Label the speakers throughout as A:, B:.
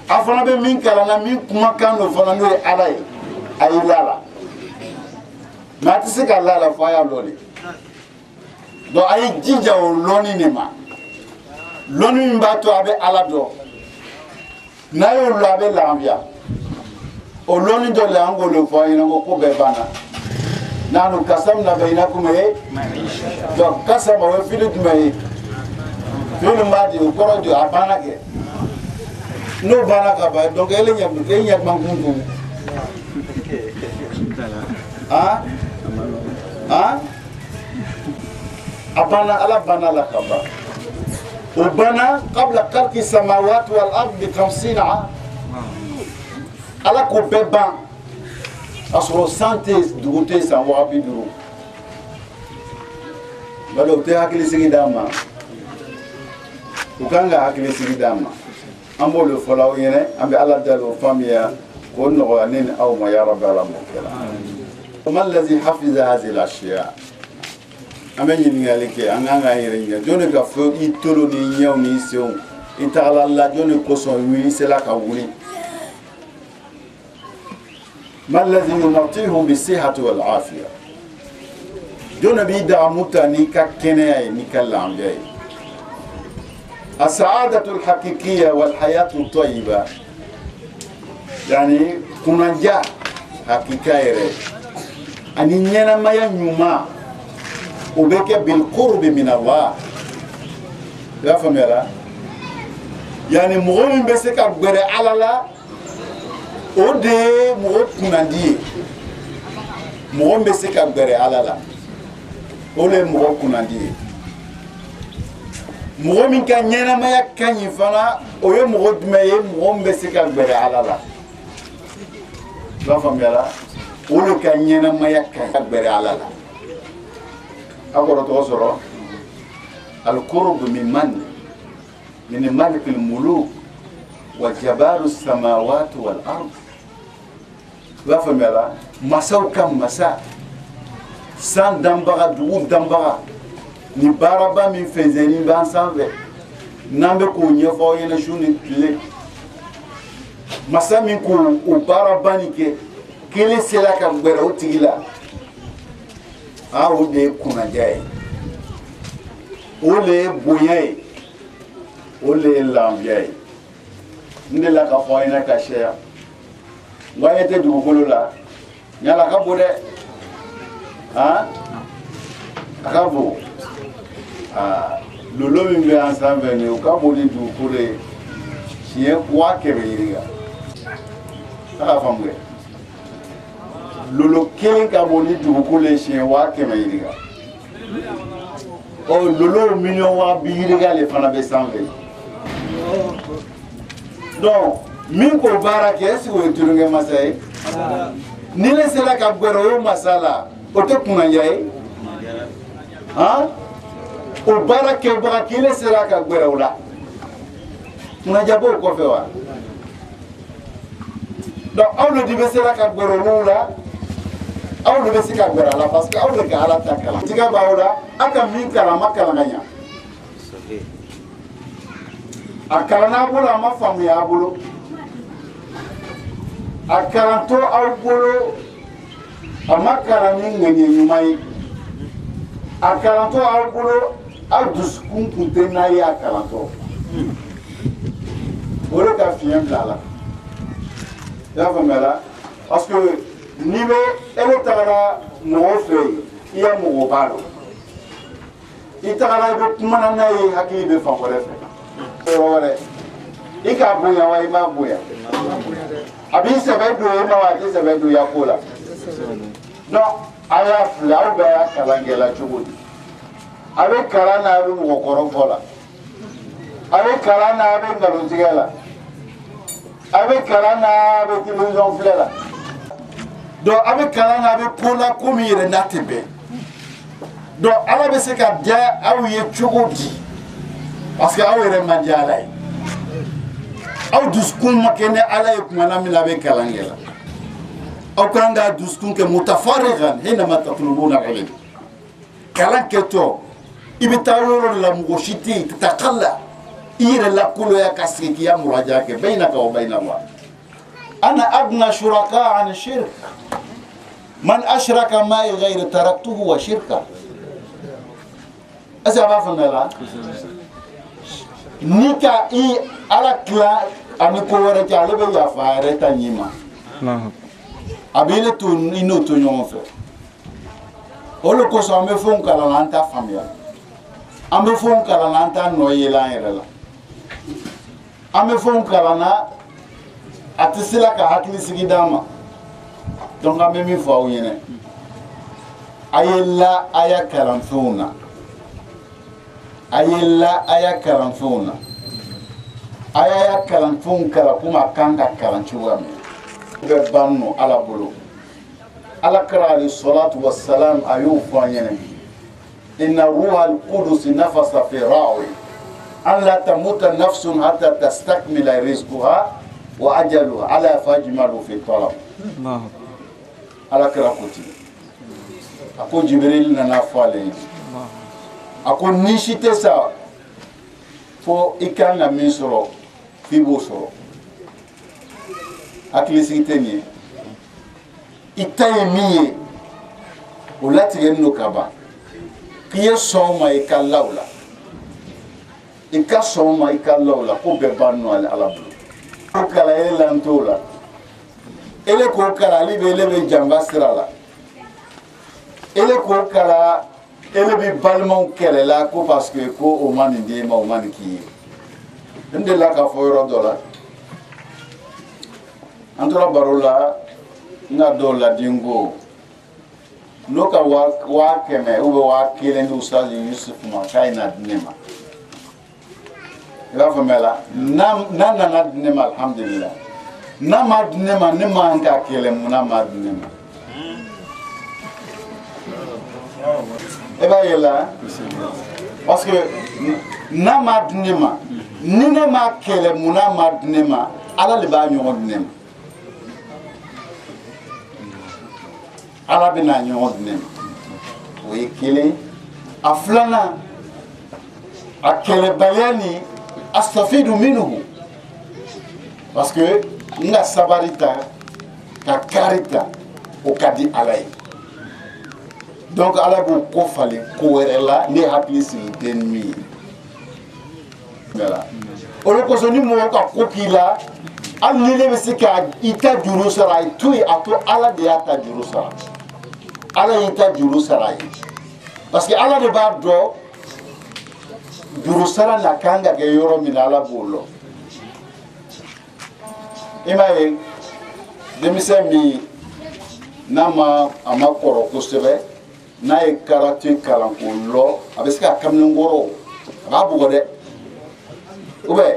A: afana be min kala na min kuma kan do fana no ala ye ay lala ma tisi ka lala fa ya loli do ay jija o loni ne ma loni mba to abe ala do na yo lo abe lambia o loni do le angolo fa ina ko be bana nanu kasamna bainakum do kasama wa filit mai filu madi o korojo abana ke no bana ka ba donc ele nyam ke nyam mangungu abana ala bana la kaba o bana qabla khalqi samawati wal ardi 50 ala ko beba asro santé dugote sa wa biduru bado te hakili sigi dama ukanga hakili sigi dama ambo le fola yene ambe ala dalo famia ko no anen aw ma ya rabbal alamin وما الذي حفظ هذه الاشياء ameni ngaleke anganga yerenya jone ka fo itolo ni nyaw ni seon intala la jone ko so wi sela ka wuri ما الذي يمطيهم بالصحة والعافية جون بيدا متاني ككناي نكلام جاي السعادة الحقيقية والحياة الطيبة يعني كنا جا حقيقة أني نينا ما ينوما وبك بالقرب من الله لا فهمت يعني مغمن بسك أبغى على لا ode mo kunandi mo mbe se ka gbere alala ole mo kunandi mo min ka nyana maya kanyi fana oyo mo dmeye mo mbe se ka gbere alala la famela ole ka nyana maya ka gbere alala akoro to soro al qurb min malik al muluk wa jabaru samawati wal ard la famela masaw kam masa san dambaga dugu dambaga ni baraba min fezeni ban sanve nambe ko nyefo yena shuni tile masa min ko o baraba ni ke kele sela ka gbera utigila a o de kuna jay ole boyay ole lambiay ndela ka fo yena ka share waye te dugukolo la nyala ka bude akabo lolo min be ensemble ne o ka bodi dugukolo chien kwa kebe yiriga aka famwe lolo ken ka bodi dugukolo chien wa kebe yiriga o lolo million wa bi yiriga le fana be sanve donc min ko bara ke si wo turunge masay ni le sela ka gbero masala o te kuna yayi o bara ke bara ke le sela ka gbero la kuna jabo ko fe wa donc awlo di be sela ka gbero la awlo be sika gbero la parce que awlo ka ala takala tiga bawla aka min kala makala nganya akala na bula ma famu ya bulu akaranto awgolo amakara ni ngene nyumai akaranto awgolo aduskun kuntena ya akaranto ore ka fien blala ya famela parce que nibe ele tagara no fe iya mo balo itagara be kumana na yi hakili be fa kore fe ore ika buya wa ima buya abi sebedu ma wa ti sebedu ya kola no aya flaw be ya kalangela chubudi abe kala na abe mo koro fola abe kala na abe ngalo tigela abe kala na abe tiluzon flela do abe kala na abe pola komire na tebe do ala be se ka dia awiye chubudi parce que awere mandialai aw duskun makene ala yakuna mina be kalangela aw kanga duskun ke mutafarrigan hina ma tatlubuna ilm kalan keto ibitaworo la mugoshiti tataqalla ire la kulo ya kasiki ya muraja ke bainaka wa baina Allah. Ana agna shuraka an shirk. Man ashraka ma ghayr taraktuhu wa shirka. Asa ba famela. Nika I ala kla ani ko wara ka lebe ya faare ta nyima. Abile to ino to nyon fe. Olo ko so me fon kala nanta famia. Ambe fon kala nanta noyela irela. Ambe fon kala na atisila ka hakili sigidama. Donc ambe mi fo yene. Ayella aya karamfuna. Ayella aya karamfuna. Aya karamfun kala kuma kanga karanchuwa me. Be banno ala bolo. Ala kara alayhi salatu wassalam ayu fanyene. Inna ruha al-qudus nafasa fi ra'i an la tamuta nafsun hatta tastakmila rizquha wa ajaluha ala fajmalu fi talab. Ala kara kuti. Ako Jibril nana fale. Ako nishite sa fo ikanga misoro fibo soro. Aklisite ni itaye miye ulati genno kaba kiye soma ikallawla ikasoma ikallawla ko be banno al alabu ko kala elantola ele ko kala libe lebe jamba sirala ele ko kala ele bi balmon kelela ko parce que ko o mani de ma o mani ki ndé la ka foyro dola antora barola nga dola dingo noka wa keme ube wa kile ndi ustazi Yusuf Makaina dinema ila famela na dinema alhamdulillah na ma dinema ne ma nka kile muna ma dinema eba yela parce que na ma dinema ni ne ma kile muna ma dinema ala le ba nyon dinema ala bina ɲɔgɔn di ne ma o ye kelen a filanan a kɛlɛbaliya ni astafidu minhu parce que n ka sabari ta ka kari ta o ka di ala ye donc ala b'o ko falen ko wɛrɛ la ne hakili sigi tɛ ni min ye o de kosɔn ni mɔgɔ ka ko k'i la hali ni ne bɛ se ka i ta juru sara a to yen a to ala de y'a ta juru sara. Ala yita juru sara ye parce que ala de b'a dɔn juru sara na kan ka kɛ yɔrɔ min na ala b'o lɔ i m'a ye denmisɛn min n'a ma a ma kɔrɔ kosɛbɛ n'a ye karate kalan k'o lɔ a bɛ se ka kamalenkɔrɔ a b'a bugɔ dɛ ou bien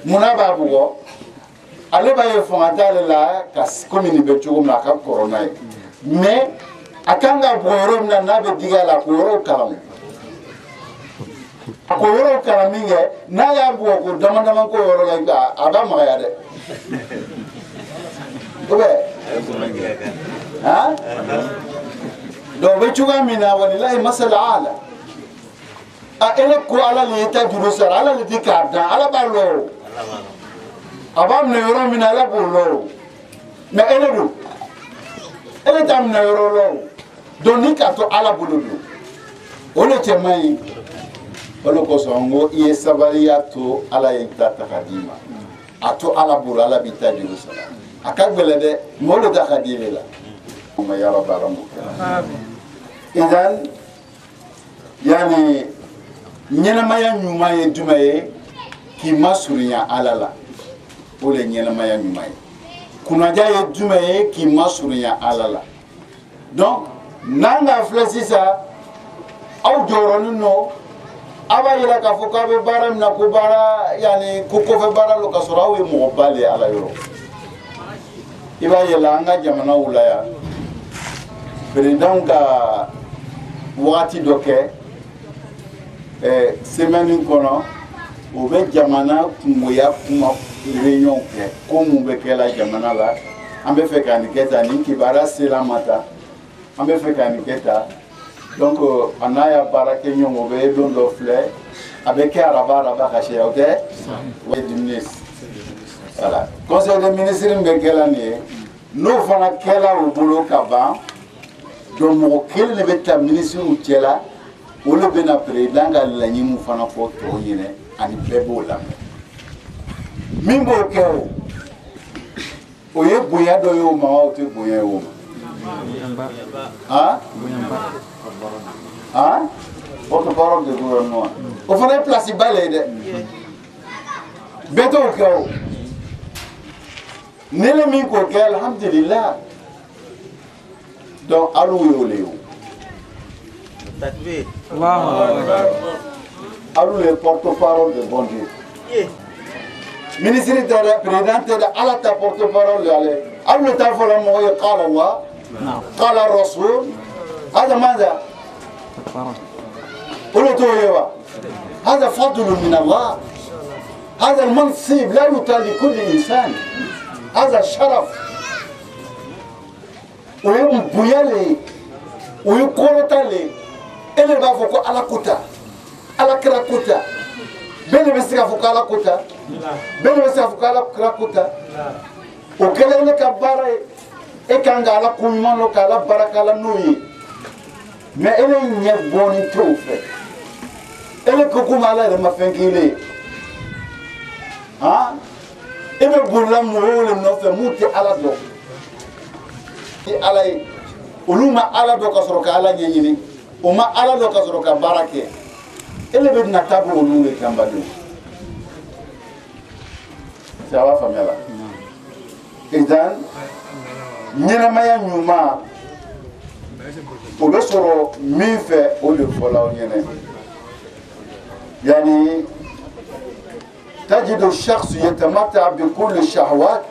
A: munna b'a bugɔ ale b'a ye fanga t'ale la ka komi nin bɛ cogo min na a ka kɔrɔ n'a ye mais a kan ka bɔ yɔrɔ min na n'a bɛ digi a la k'o yɔrɔ kalan a k'o yɔrɔ kalan min kɛ n'a y'a bugɔ ko dama dama k'o yɔrɔ la a b'a magaya dɛ ou bien han donc o bɛ cogoya min na walilahi masala ala a ele ko ala le y'i ta juru sara ala le ti k'a dan ala b'a lɔ o a b'a minɛ yɔrɔ min na ala b'o lɔ o mais ele don ele t'a minɛ yɔrɔ lɔ o donc ni k'a to ala bolo don o de cɛ man ɲi o de kosɔn n ko i ye sabaliya to ala ye ta ta ka d'i ma a to ala bolo ala b'i ta juru sara a ka gɛlɛn dɛ mais o de ta ka di e la o ma yala baara m'o kɛ idan yani ɲɛnamaya ɲuman ye jumɛn ye k'i ma surunya ala la o de ye ɲɛnamaya ɲuman ye kunnaja ye jumɛn ye k'i ma surunya ala la donc n'an ka filɛ sisan aw jɔyɔrɔnin don a b'a yira k'a fɔ k'a bɛ baara min na ko baara yani ko kɔfɛ baara don k'a sɔrɔ aw ye mɔgɔba le ye ala yɔrɔ i b'a yɛlɛ an ka jamanaw la yan président ka wagati dɔ kɛ semaine kɔnɔ o bɛ jamana kungoya kuma réunion kɛ ko mun bɛ kɛ la jamana la an bɛ fɛ ka nin kɛ tan nin kibaruya sera ma tan an bɛ fɛ ka nin kɛ tan donc a n'a y'a baara kɛ ɲɔgɔn o bɛ don dɔ filɛ avec Rabat caché, ok? Oui, du ministre. Voilà. Conseil des ministres, nous faisons quel au boulot qu'avant. Donc, mon quel ne va ministre ou tela, ou le ben après, dans la ligne, nous faisons pour toi, ani bebo la. Mimbo keo. Oye boya do yo ma o te boya yo. Hein? Hein? Porte-parole de gouvernement. On faudrait placer balade. Beto keo. Nele min ko ke alhamdulillah. Donc alou yo leo.
B: Takbir.
A: Alou le porte-parole de bon Dieu. Ministre de la présidente de Allah ta porte-parole allez. Alou le ta fola mo ya qala Allah. Qala Rasul. هذا ماذا؟ قلت هذا فضل من الله. هذا المنصب لا يؤتى لكل انسان. هذا الشرف. ويوم بيالي ويقول تالي اللي بافوكو على كوتا على كراكوتا بين بسكا فوكو على كوتا بين بسكا فوكو على كراكوتا وكلنا كباري ekanga ala kumano kala barakala nuyi mais ele nyeboni trofe ele kokuma ala mafengile ha ebe bulla muhole no fe muti ala do ti ala uluma ala do ka soroka ala nyini uma ala do ka soroka barake ele be na tabu onunge kambado sawa famela idan ñenamaya ñuma o be soro min fɛ o de fɔla ɲɛnɛ yani تجد الشخص يتمتع بكل الشهوات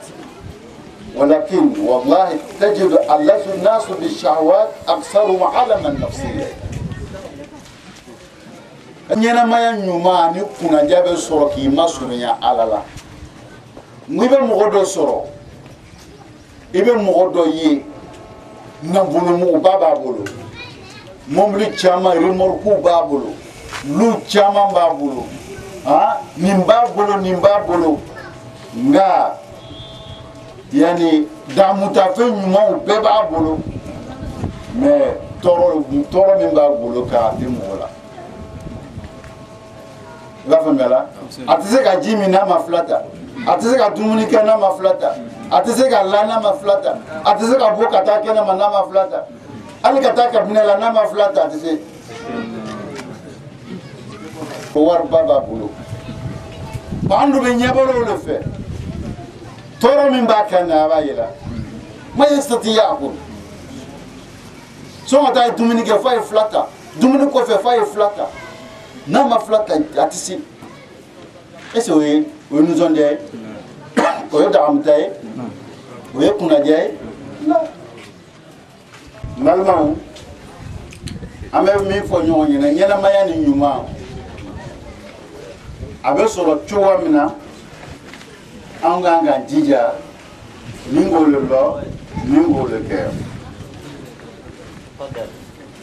A: ولكن والله تجد ألذ الناس بالشهوات أكثرهم علما نفسيا ñenamaya ñuma ni kunanja be sɔrɔ k'i ma surunya ala la n'i bɛ mɔgɔ dɔ sɔrɔ ibe mɔgɔ dɔ ye nabolomuguba b'a bolo mobili caman remorque b'a bolo lu caman b'a bolo nin b'a bolo nin b'a bolo nka yani damutafɛn ɲumanw bɛɛ b'a bolo mais tɔɔrɔ min b'a bolo k'a di mɔgɔ la i b'a faamuya la a tɛ se ka ji min n'a ma filata a tɛ se ka dumuni kɛ n'a ma filata a tɛ se ka la n'a ma filata a tɛ se ka bɔ ka taa kɛnɛma n'a ma filata hali ka taa kabinɛ la n'a ma filata a tɛ se o wariba b'a bolo an dun bɛ ɲɛbɔra o de fɛ tɔɔrɔ min b'a kan na a b'a yɛlɛ ma ye sati y'a bolo sɔn ka taa dumuni kɛ f'a ye filata dumuni kɔfɛ f'a ye filata n'a ma filata a tɛ se est ce que o ye nisɔndiya ye o ye dagamuta ye o ye kunnadiya ye n balimaw an bɛ min fɔ ɲɔgɔn ɲɛna ɲɛnamaya ni ɲuman a bɛ sɔrɔ cogoya min na an kan ka jija min k'o le lɔ min k'o le kɛ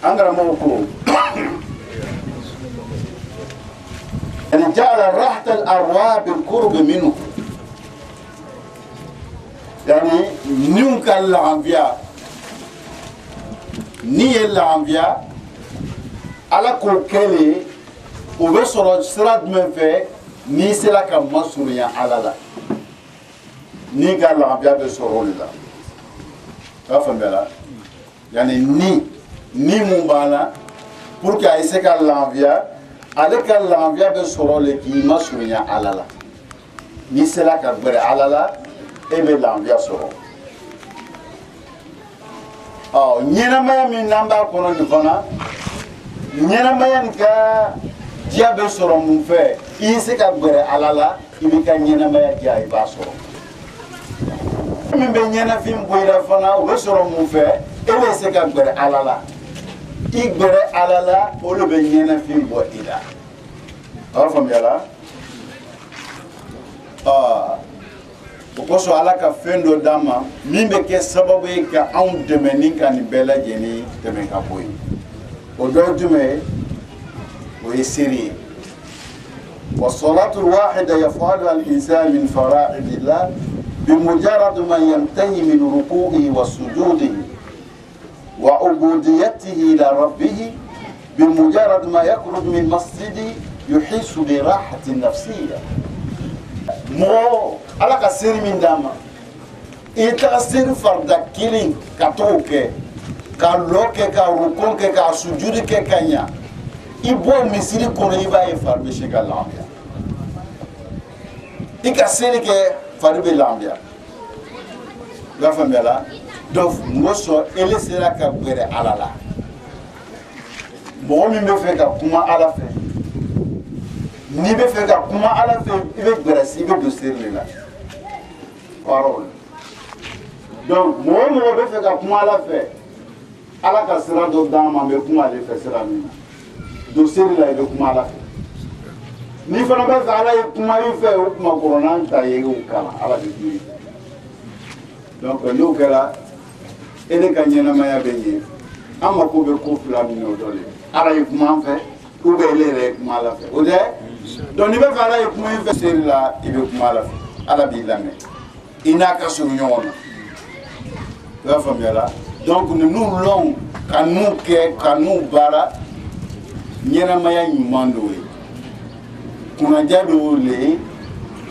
A: an karamɔgɔ ko يعني جعل راحة الأرواح بالقرب منه يعني نيونك الأنبياء ني الأنبياء على كل كلي وبصر سراد من في ني سلك مسؤولية على لا ني قال الأنبياء بصروا لله فهم بلا يعني ني مبانا pour que aise ka l'envia ale ka l'envia be soro le ki masunya alala ni sela ka gbere alala e be l'envia soro nyena maya min namba kono ni fana nyena maya nka dia be soro mun fe ise ka gbere alala ibi ka nyena maya dia e ba soro min be nyena fim boira fana o be soro mun fe e be se ka gbere alala igbere alala olu be nyena fim bo ida fam yala o koso ala ka fendo dama min be ke sababu e ka an deme nin kan bela jeni deme ka boy o do jume o e seri والصلاة الواحدة يفعلها الإنسان من فرائض الله بمجرد ما ينتهي من ركوعه وسجوده وعبوديته إلى ربه بمجرد ما يخرج من مسجده يحس براحة نفسية. مو على كسر من دم إتكسر فرد كيلين كتوكة كالوكة كاركوكة كاسجود ككنيا إبوا مسيري كونه يبا يفرد شكل لامبيا إكسر كفرد لامبيا غافم بلا دوف موسو إلي سيرا كبير على لا مغمي مفيكا كما على في ni bɛ fɛ ka kuma ala fɛ i bɛ gɛrɛsi i bɛ don seri de la parole donc mɔgɔ o mɔgɔ bɛ fɛ ka kuma ala fɛ ala ka sira dɔ d'an ma n bɛ kuma ale fɛ sira min na don seri la i bɛ kuma ala fɛ ni fana bɛ fɛ ala ye kuma i fɛ o kuma kɔrɔ n'an ta ye o kalan ala de jiri donc n'o kɛra e ne ka ɲɛnamaya bɛ ɲɛ an mako bɛ ko fila min na o dɔ de ala ye kuma an fɛ ou bien ele yɛrɛ ye kuma ala fɛ o tɛ donc n'i bɛ fɛ ala ye kuma in fɛ seri la i bɛ kuma ala fɛ ala b'i lamɛn i n'a ka surun ɲɔgɔn na i b'a faamuya la donc ninnu lɔn ka ninnu kɛ ka ninnu baara ɲɛnamaya ɲuman dɔw ye kunnaja dɔw le ye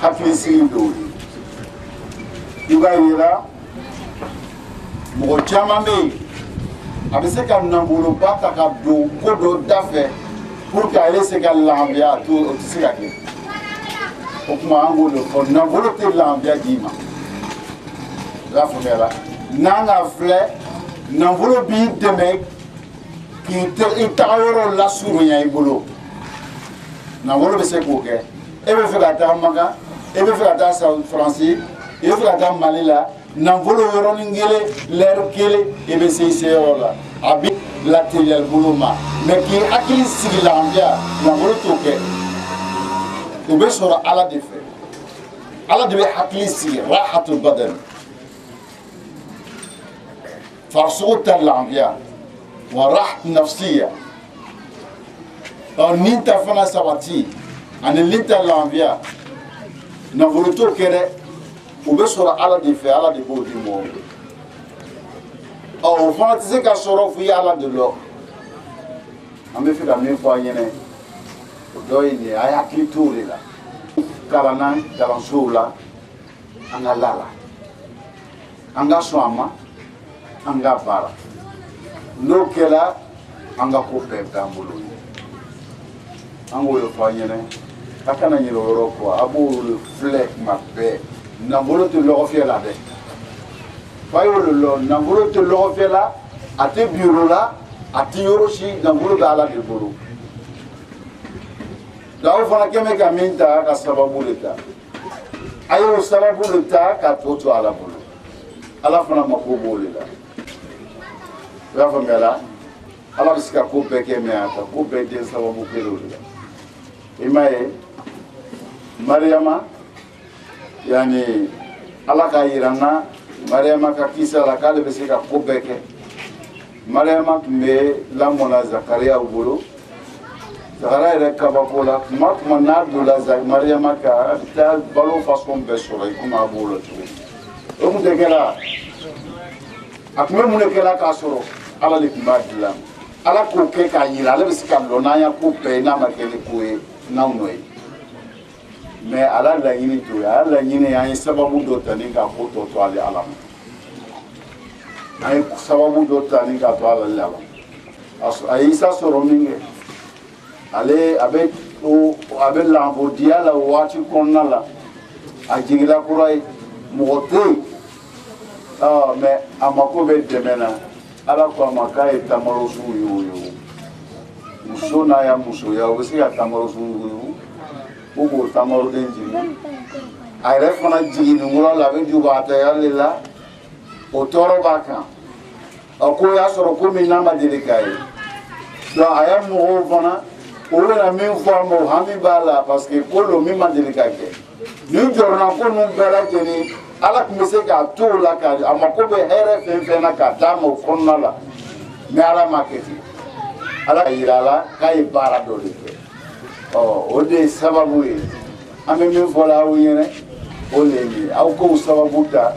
A: hakilisigi dɔw ye i b'a yira mɔgɔ caman bɛ yen a bɛ se ka nafoloba ta ka don ko dɔ da fɛ pour que ale se ka lafiya to o tɛ se ka kɛ o kuma an b'o de fɔ nafolo tɛ lafiya d'i ma i b'a faamuya la n'an ka filɛ nafolo b'i dɛmɛ k'i tagayɔrɔ lasurunya i bolo nafolo bɛ se k'o kɛ e bɛ fɛ ka taa Makan e bɛ fɛ ka taa Faransi e bɛ fɛ ka taa Mali la nafolo yɔrɔnin kelen lɛri kelen i bɛ se i seyɔrɔ la a bɛ lateliya bolo ma mais k'i hakili sigi lafiya nafolo t'o kɛ o bɛ sɔrɔ ala de fɛ ala de bɛ hakili sigi rahatul badan farisogo ta lafiya wa rahat nafsiya ni ta fana sabati ani ni ta lafiya nafolo t'o kɛ dɛ o bɛ sɔrɔ ala de fɛ ala de b'o di mɔgɔ o fana tɛ se ka sɔrɔ fo i ala de lɔ an bɛ fɛ ka min fɔ an ɲɛna o dɔ ye nin ye a' hakili to o de la kalanna kalansow la an ka la la an ka sɔn a ma an ka baara n'o kɛra an ka ko bɛɛ b'an bolo an k'o de fɔ an ɲɛna a kana ɲinɛ o yɔrɔ kɔ a b'o de filɛ tuma bɛɛ nafolo tɛ lɔgɔ fiyɛ la dɛ fa y'o de lɔ nafolo tɛ lɔgɔ fiyɛ la a tɛ biro la a tɛ yɔrɔ si nafolo bɛ ala de bolo donc aw fana kɛ bɛ ka min ta a ka sababu de ta a y'o sababu de ta ka tɔ to ala bolo ala fana mako b'o de la i y'a faamuya la ala bɛ se ka ko bɛɛ kɛ mɛ a ka ko bɛɛ den sababu kelen o de la i m'a ye Mariyama yani ala ka yira n na Mariyama ka kisa la k'ale bɛ se ka ko bɛɛ kɛ Mariyama tun bɛ lamɔna Zakariya bolo Zakariya yɛrɛ kabako la tuma o tuma n'a donna Mariyama kan a bɛ taa balo façon bɛɛ sɔrɔ i komi a b'o la cogo o tun tɛ kɛra a tun bɛ mun de kɛra k'a sɔrɔ ala de tun b'a dilan ala k'o kɛ k'a yira ale bɛ se ka dɔn n'an y'a ko bɛɛ ye n'a ma kɛ ni ko ye n'anw nɔ ye mais ala laɲini to ye ala laɲini an ye sababu dɔ ta ni ka ko tɔ to ale ala ma an ye sababu dɔ ta ni ka to ala le ala a ye Isa sɔrɔ min kɛ ale a bɛ lanfodiya la o waati kɔnɔna la a jigila kura ye mɔgɔ tɛ yen mais a mako bɛ dɛmɛ na ala ko a ma k'a ye tamarosu ye muso n'a ya musoya o bɛ se ka tamarosu ye o k'o tamaroden jigin a yɛrɛ fana jiginnikura la a bɛ jubataya de la o tɔɔrɔ b'a kan ko y'a sɔrɔ ko min n'a ma deli k'a ye donc a ye mɔgɔw fana o bɛna min fɔ a ma o hami b'a la parce que ko don min ma deli ka kɛ ni jɔrɔna ko ninnu bɛɛ lajɛlen ala tun bɛ se k'a to o la a mako bɛ hɛrɛ fɛn fɛn na k'a d'a ma o kɔnɔna la mais ala ma kɛ ten ala ka yira a la k'a ye baara dɔ de kɛ o de sababu ye an bɛ min fɔ la aw ɲɛna o le ye aw k'o sababu ta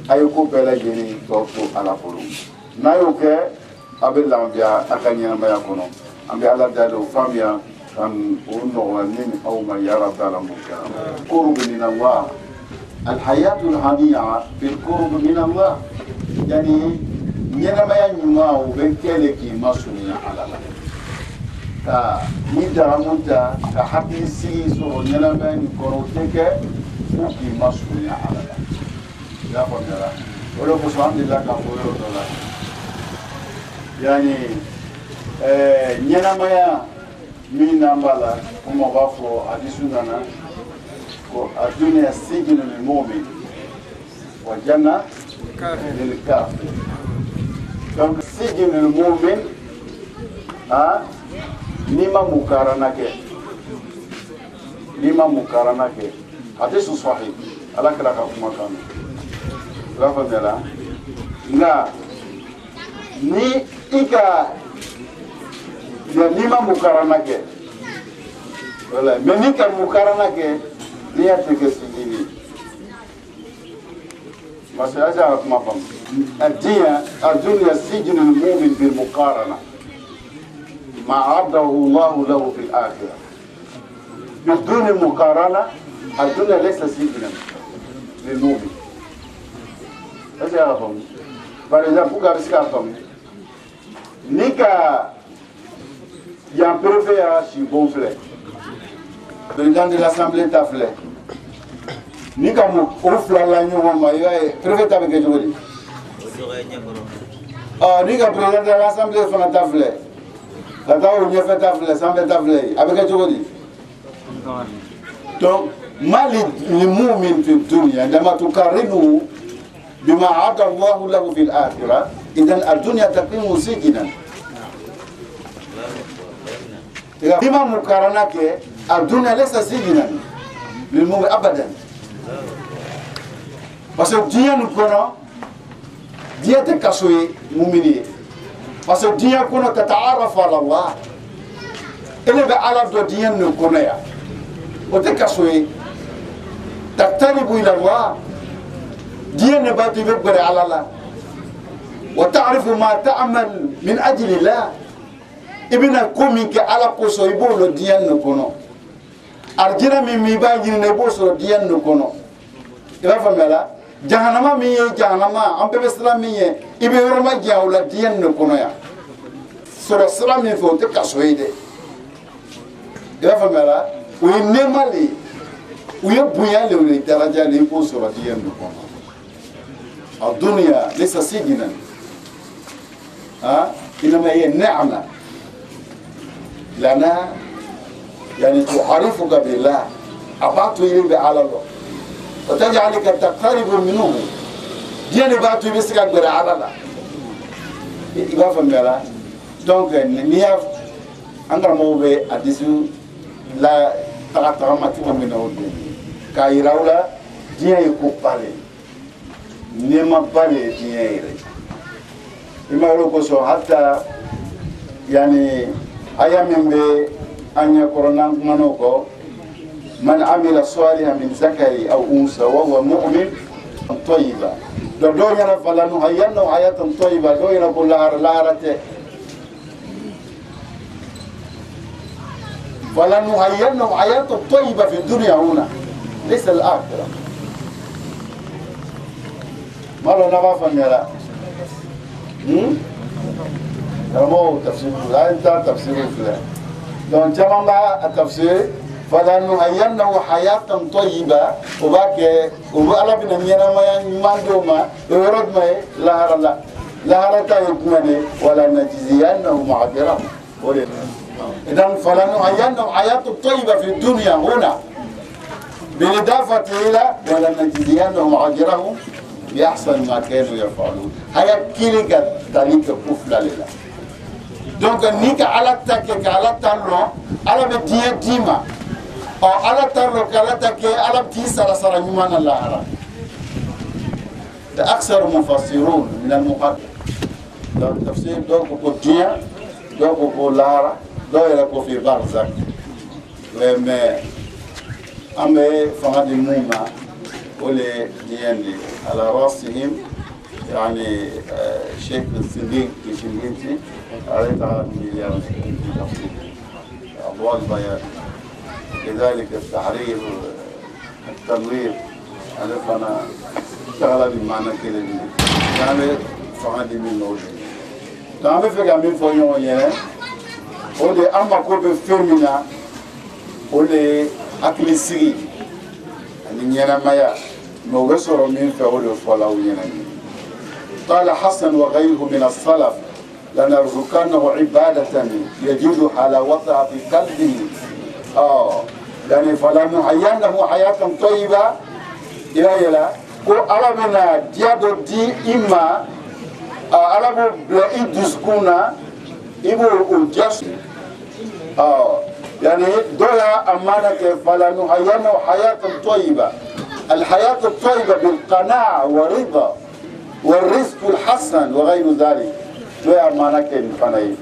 A: a ye ko bɛɛ lajɛlen tɔ to ala bolo n'a y'o kɛ a bɛ lafiya a ka ɲɛnamaya kɔnɔ an bɛ ala deli o faamuya kan o nɔgɔya ne ni aw ma ya rabbi alamin qurb min Allah الحياة الهنيئة بالقرب من الله يعني ɲɛnamaya ɲuman o bɛ kɛ de k'i masurunya ala la ka ni daramu ta ka hakili sigi sɔrɔ ɲɛnamaya nin kɔrɔ o tɛ kɛ fo k'i masurunya ala la i y'a faamuyara o de kosɔn an delila ka fɔ yɔrɔ dɔ la yani ɲɛnamaya min n'an b'a la komi a b'a fɔ hadisu nana ko adunya sijinu lil mu'min wa janna lil kafir. Donc sijinu lil mu'min nima mukarana ke hadisu sahih ala kala ka kuma kan rafa dela nga ni ika ya nima mukarana ke wala mais ka mukarana ke ni ya te ke sijini masala ja kuma fam الدنيا سجن المؤمن بالمقارنة ما عرضه الله له في الآخرة بدون المقارنة الدنيا ليس سجنا للمؤمن ايش يعرفهم فلذا فوق بسكافهم نيكا يان بريفير شي بونفلي président de l'Assemblée taflé nika mu ofla la nyoma ma yae préfet tabeke jodi nika président de l'Assemblée fana taflé la taw ñu fa taflé sambe taflé avec jodi donc mal للمؤمن في الدنيا عندما تقارنه بما عطى الله له في الآخرة إذا الدنيا تكون سجنا بما مقارنة الدنيا ليس سجنا للمؤمن أبدا parce que diɲɛ nin kɔnɔ diɲɛ tɛ kaso ye mumini ye parce que diɲɛ kɔnɔ tataarafu ala Allah e de bɛ ala dɔn diɲɛ nin kɔnɔ yan o tɛ kaso ye taktaribu ila Allah diɲɛ ne b'a to i bɛ gɛrɛ ala la wa ta'rifu ma ta'mal min ajli Allah i bɛna ko min kɛ ala kosɔn i b'o dɔn diɲɛ nin kɔnɔ arijinɛ min i b'a ɲini i b'o sɔrɔ diɲɛ nin kɔnɔ i b'a faamuya la jahanama min ye jahanama an bɛɛ bɛ sira min ye i bɛ yɔrɔ ma janya o la diɲɛ nin kɔnɔ yan sɔrɔ sira min fɛ o tɛ kaso ye dɛ i b'a faamuya la o ye nɛɛma de ye u ye bonya de o ye daraja de i b'o sɔrɔ diɲɛ nin kɔnɔ a duniya laysa sijnan إنما هي النعمة لنا يعني تعرفك بالله أبعت إليه على الله وتجعلك تقترب منه ديني باتو بسكك برا على الله إذا فهمنا donc نيا أنغر موبي أديسو لا تغطرماتي ومن أولي كايراولا ديني يكوب بالي نيما بالي ديني يري إما يقولون حتى يعني أيام أن يقولون منوكو من عمل صالحا من ذكر أو أنثى وهو مؤمن طيبا دو ينا فلنحيينه حياة طيبة دو ينا كل لارته فلنحيينه حياة طيبة في الدنيا هنا ليس الآخرة ما له نبافا يلا كلامه تفسير لا أنت تفسير فلان دون جمع التفسير فلنحيينه حياة طيبة وباك وبألا بنمينا ما يماندوما ويرد ما لا رتا يكمني ولا نجزينهم أجرهم إذن فلنحيينه حياة طيبة في الدنيا هنا بالإضافة إلى ولا نجزينهم أجرهم بأحسن ما كانوا يفعلون هيا كيلك تلك كفلا لله donc نيك على تك على تلو على بديه ديما او على تلو على تك على بتيسر سر نيمان الله ده اكثر مفسرون من المقدم ده تفسير دوك كوديا دوك كولارا دو يلكو في برزخ mais أما فقد موما ولا يعني على رأسهم يعني شيخ الصديق كشميتي على مليار أضواء البيان لذلك التحرير التنوير عرفنا شغلة بمعنى كده يعني فقد من نوجه تعرف في كم فيون يعني ولي أما كوب فيرمينا ولي أكل سري نينا مايا موجسر من فعول فلاو ينني قال حسن وغيره من السلف لنرزقنه عبادة يجد حلاوتها في قلبه يعني فلنحيينه حياة طيبة إلى ko ala bena diado di ima ala bo bla iduskuna ibo ujas يعني دولا أمانة فلا نحيينه حياة طيبة الحياة الطيبة بالقناعة والرضا والرزق الحسن وغير ذلك دولا أمانة فناي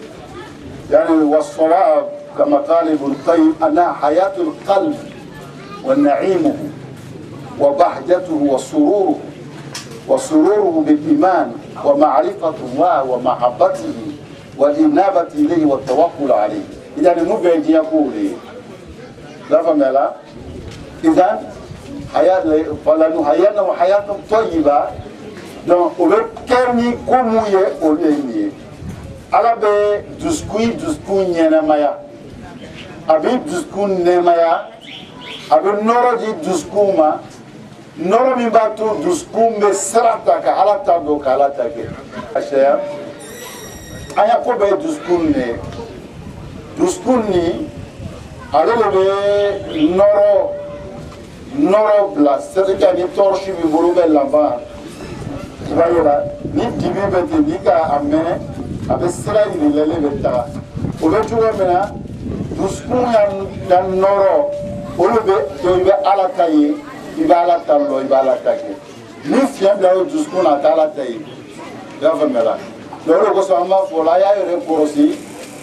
A: يعني والصواب كما قال ابن القيم أنها حياة القلب ونعيمه وبهجته وسروره بالإيمان ومعرفة الله ومحبته والإنابة إليه والتوكل عليه إذا نبعد يقول لا فهمنا إذا حياة فلنحيينه حياة طيبة donc o bɛ kɛ ni ko mun ye olu ye nin ye ala bɛ dusukun ɲɛnɛmaya a bɛ dusukun nɛɛmaya a bɛ nɔrɔ di dusukun ma nɔrɔ min b'a to dusukun bɛ sira ta ka ala ta don ka ala ta kɛ a sɛya an y'a ko bɛɛ ye dusukun de ye dusukun nin ale de bɛ nɔrɔ bila c'est-à-dire ni tɔɔrɔsi b'i bolo bɛ laban i b'a ye la ni dibi bɛ ten n'i ka a mɛnɛ a bɛ sira yɛlɛlen bɛ taga o bɛ cogo min na dusukun ya nɔrɔ olu bɛ i bɛ ala ta ye i bɛ ala ta lɔ i bɛ ala ta kɛ ni fiɲɛ bila o dusukun na a tɛ ala ta ye i y'a faamuya la donc o de kosɔn an b'a fɔ la a y'a yɛrɛ kɔlɔsi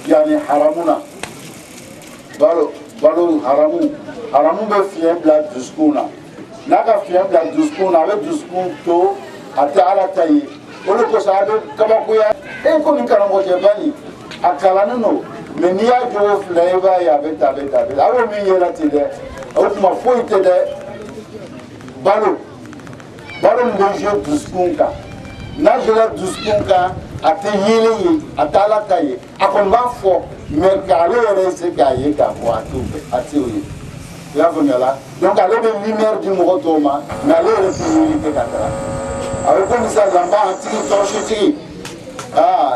A: yanni haramu na balo haramu bɛ fiɲɛ bila dusukun na n'a ka fiɲɛ bila dusukun na a bɛ dusukun to a tɛ ala ta ye o de kosɔn a bɛ kabakoya ko nin karamɔgɔcɛ bani a kalannen don mɛ n'i y'a jogo filɛ i b'a ye a bɛ ta a bɛ b'o min yɛlɛ ten dɛ o tuma foyi tɛ dɛ balo min bɛ jouer dusukun kan n'a jouera dusukun kan a tɛ yeelen ye a tɛ ala ta ye a kɔni b'a fɔ mɛ k'ale yɛrɛ se k'a ye k'a fɔ a t'o ye i y'a faamuya la donc ale bɛ lumière di mɔgɔ tɔw ma mɛ ale yɛrɛ tɛ yeli kɛ ka taga a bɛ komi sisan n b'a tigi tɔɔsitigi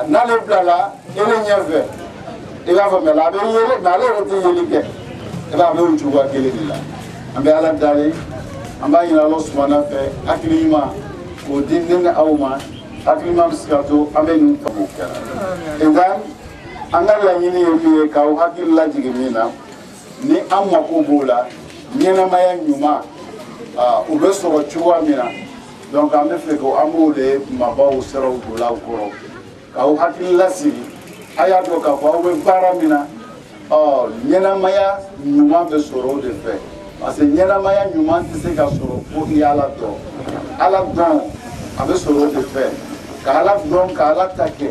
A: n'ale bilala ele ɲɛfɛ i b'a faamuya la a bɛ yeli mɛ ale yɛrɛ tɛ yeli kɛ i b'a bɛ o cogoya kelen de la an bɛ ala dalen an b'a ɲini ala subahana fɛ hakili ɲuman k'o di ne ni aw ma hakili ɲuman bɛ se ka to an bɛ nin kama o kɛra nka an ka laɲini ye min ye k'aw hakili lajigin min na ni an mako b'o la ɲɛnamaya ɲuman o bɛ sɔrɔ cogoya min na donc an bɛ fɛ ko an b'o de mabaw siraw don aw kɔrɔ k'aw hakili lasigi a y'a dɔn k'a fɔ aw bɛ baara min na ɲɛnamaya ɲuman bɛ sɔrɔ o de fɛ parce que ɲɛnamaya ɲuman tɛ se ka sɔrɔ fo i ala dɔn ala dɔn a bɛ sɔrɔ o de fɛ ka ala dɔn ka ala ta kɛ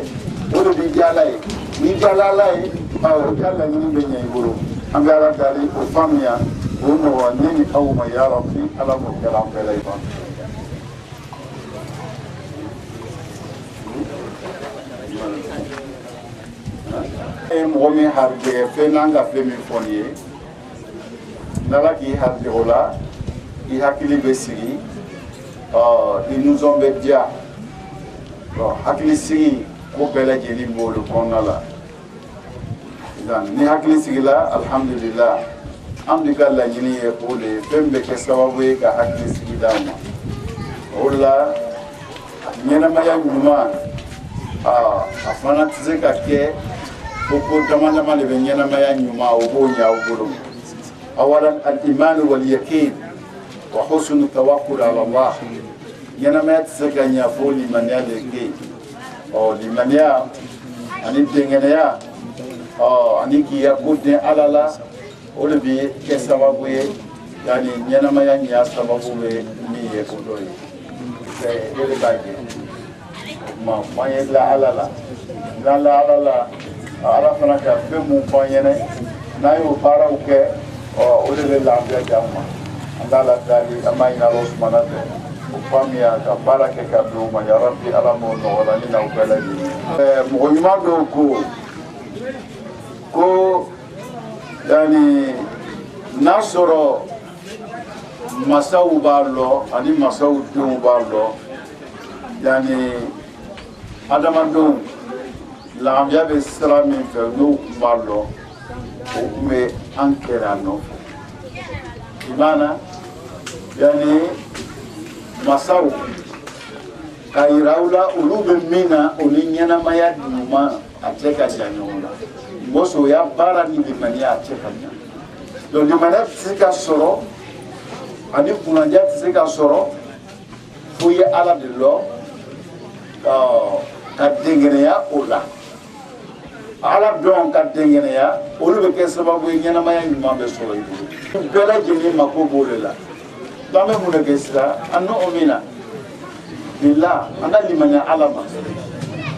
A: o de bɛ diya ala ye n'i diyala ala ye o ka laɲini bɛ ɲɛ i bolo an bɛ ala dali o faamuya o nɔgɔya ne ni aw ma ya rabbi ala k'o kɛra an bɛɛ la i ban. mɔgɔ min harijɛgɛ fɛn n'an ka fɛn min fɔ nin ye n'ala k'i harijɛgɛ o la i hakili bɛ sigi i nisɔn bɛ diya hakili sigi ko bɛɛ lajɛlen b'olu kɔnɔna la ni hakili sigila alhamdulillah an bɛ ka laɲini ye o de ye fɛn bɛ kɛ sababu ye ka hakili sigi d'an ma o de la ɲɛnamaya ɲuman a fana tɛ se ka kɛ ko dama dama de bɛ ɲɛnamaya ɲuman o b'o ɲɛ aw bolo awalan al-iman wal yaqin wa husn tawakkul ala Allah ɲɛnamaya tɛ se ka ɲɛ fo limaniya de kɛ yen limaniya ani dengɛnɛya ani k'i ya ko den ala la o de bɛ kɛ sababu ye yani ɲɛnamaya ɲɛ sababu bɛ min ye o dɔ ye e de b'a kɛ o tuma f'an ye la ala la n'an la ala la ala fana ka fɛn mun f'an ɲɛna n'an y'o baaraw kɛ o de bɛ lafiya di an ma an b'a lafiya an b'a ɲini ala sumana fɛ o faamuya ka baara kɛ ka bɛn o ma yarabi ala m'o nɔgɔya ni n'aw bɛɛ lajɛlen mɔgɔ ɲuman dɔw ko yani n'a sɔrɔ masaw b'a lɔ ani masaw denw b'a lɔ yani adamadenw lafiya bɛ sira min fɛ n'o tun b'a lɔ o tun bɛ an kɛlɛ a nɔfɛ imana yani masaw ka yira u la olu bɛ min na o ni ɲɛnamaya ɲuman a cɛ ka jan ɲɔgɔn na musoya baara ni limaniya a cɛ ka jan donc limaniya tɛ se ka sɔrɔ ani kunnadiya tɛ se ka sɔrɔ fo ye ala de lɔ ka dengɛnɛya o la ala dɔn ka dengɛnɛya olu bɛ kɛ sababu ye ɲɛnamaya ɲuman bɛ sɔrɔ i bolo bɛɛ lajɛlen mako b'o de la donc an bɛ mun de kɛ sisan an n'o min na bila an ka limaniya ala ma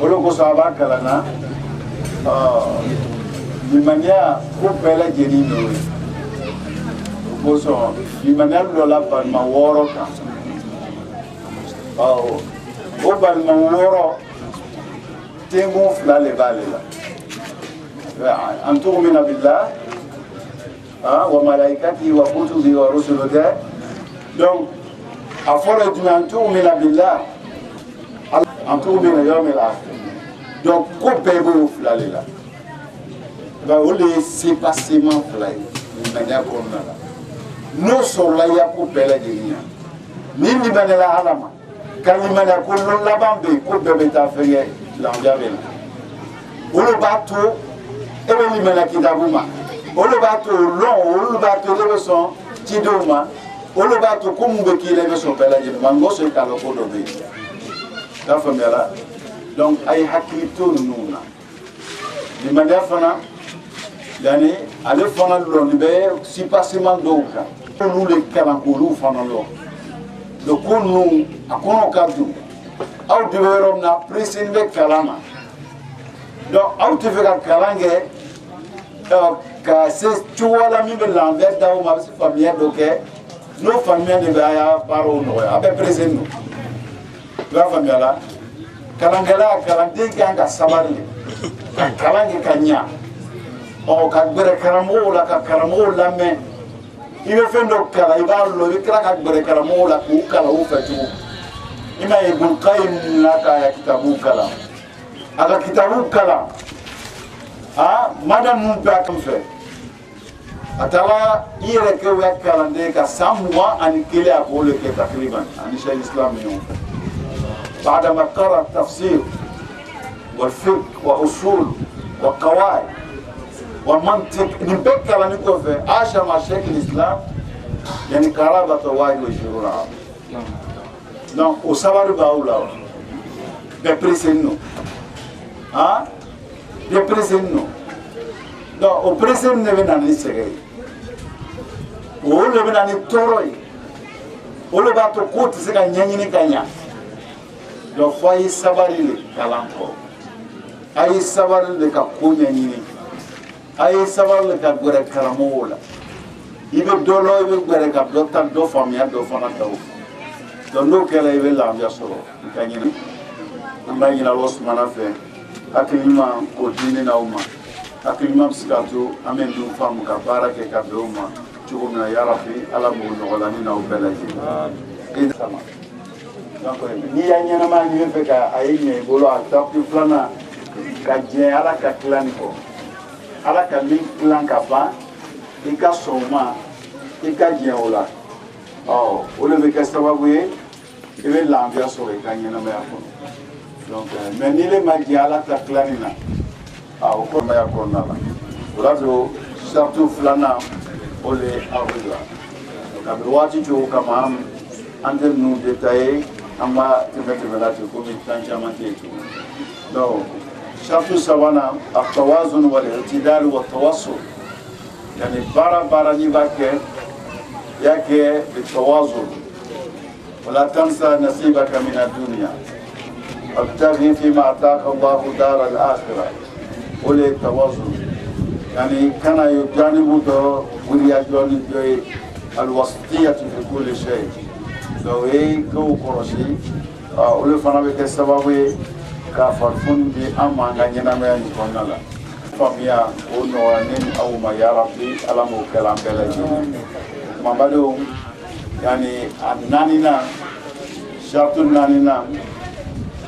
A: o de kosɔn a b'a kalan na limaniya ko bɛɛ lajɛlen n'o ye o kosɔn limaniya dɔ la balima 6 kan o balima 6 tengun 2 de b'ale la an tu'mina billah wa malaikatihi wa kutubihi wa rusulihi donc a fɔra jumɛn an tu'mina billah an tu'mina yawmil akhir donc ko bɛɛ b'o 2 de la o de ye sepasement 2 ye limaniya kɔnɔna la n'o sɔrɔla i ya ko bɛɛ lajɛlen ni limaniyala ala ma ka limaniya ko laban bɛ yen ko bɛɛ bɛ taa fɛnkɛ lafiya bɛ na o de b'a to e bɛ limaniya kitabu ma o de b'a to olu b'a to e bɛ sɔn cidenw ma o de b'a to ko mun bɛ k'i la i bɛ sɔn bɛɛ lajɛlen ma n ko sɔn i k'a dɔn ko dɔ bɛ yen i y'a faamuyala donc a ye hakili to ninnu na limaniya fana yani ale fana lɔnni bɛ sipasement dɔw kan olu de kalan k'olu fana lɔ donc ko ninnu a kɔnɔ ka dun aw de bɛ yɔrɔ min na pression bɛ kalan na donc aw tɛ fɛ ka kalan kɛ ka se cogo la min bɛ lafiya d'aw ma a bɛ se faamuya dɔ kɛ n'o faamuya de bɛ a y'a baaraw nɔgɔya a bɛ pression don i b'a faamuya la kalankɛla kalanden kan ka sabali ka kalan kɛ ka ɲa ka gbɛrɛ karamɔgɔw la ka karamɔgɔw lamɛn i bɛ fɛn dɔ kalan i b'a lɔ i bɛ tila ka gbɛrɛ karamɔgɔw la k'u kalan u fɛ cogo i m'a ye Ibn Qayyim n'a ka kitabu kalan a ka kitabu kalan mada ninnu bɛɛ a kan fɛ a taara i yɛrɛ kɛ o ya kalanden ka san 21 a k'o de kɛ takriban ani Cheikh Islam ɲɔgɔn fɛ بعدما قرأ التفسير والفقه وأصول والقواعد والمنطق نبكر نكوفي عاش مع شيخ الإسلام يعني قرابة 21 عام donc o sababu b'aw la bɛɛ preseni no bɛɛ preseni no donc o preseni de bɛ na ni sɛgɛ ye o de bɛ na ni tɔɔrɔ ye o de b'a to ko tɛ se ka ɲɛɲini ka ɲa donc fo a ye sabari de kalan kɔrɔ a ye sabari de ka ko ɲɛɲini a ye sabari de ka gɛrɛ karamɔgɔw la i bɛ dɔ lɔ i bɛ gɛrɛ ka dɔ ta dɔ faamuya dɔ fana ta o donc n'o kɛra i bɛ lafiya sɔrɔ i ka ɲini an b'a ɲini Alahu subahana fɛ hakili ɲuman k'o di ne n'aw ma hakili ɲuman bɛ se k'a to an bɛ min faamu ka baara kɛ ka bɛn o ma cogo min na yarabi ala m'o nɔgɔya ne n'aw bɛɛ lajɛlen donc n'i y'a ɲɛnama ɲini fɛ ka a ye ɲɛ i bolo a tape 2nan ka diɲɛ ala ka tila nin kɔ ala ka min tilan ka ban i ka sɔn o ma i ka diɲɛ o la o de bɛ kɛ sababu ye i bɛ lafiya sɔrɔ i ka ɲɛnamaya kɔnɔ donc mais n'i le ma diɲɛ ala ta tilani na o kɔnɔmaya kɔnɔna la o la don sariti 2nan o de aw bɛ la kabini waati cogo kama an tɛ ninnu détaillé an b'a tɛmɛ ten komi temps caman tɛ yen tugun donc sariti 3nan التوازن والاعتدال والتوسط يعني بارا نيباك ياكي بالتواصل ولا تنسى نصيبك من الدنيا ابتغي فيما اتاك الله دار الاخره ولي التواصل يعني كان يجانب دو ولياجون الوسطيه في كل شيء لو هي كو كروشي ولي فانا بك سبب كافر فندي اما غنينا ما يكون لا فاميا ونوانين او ما يا ربي على مو كلام بلاجي ما بدو يعني النانينا شرط النانينا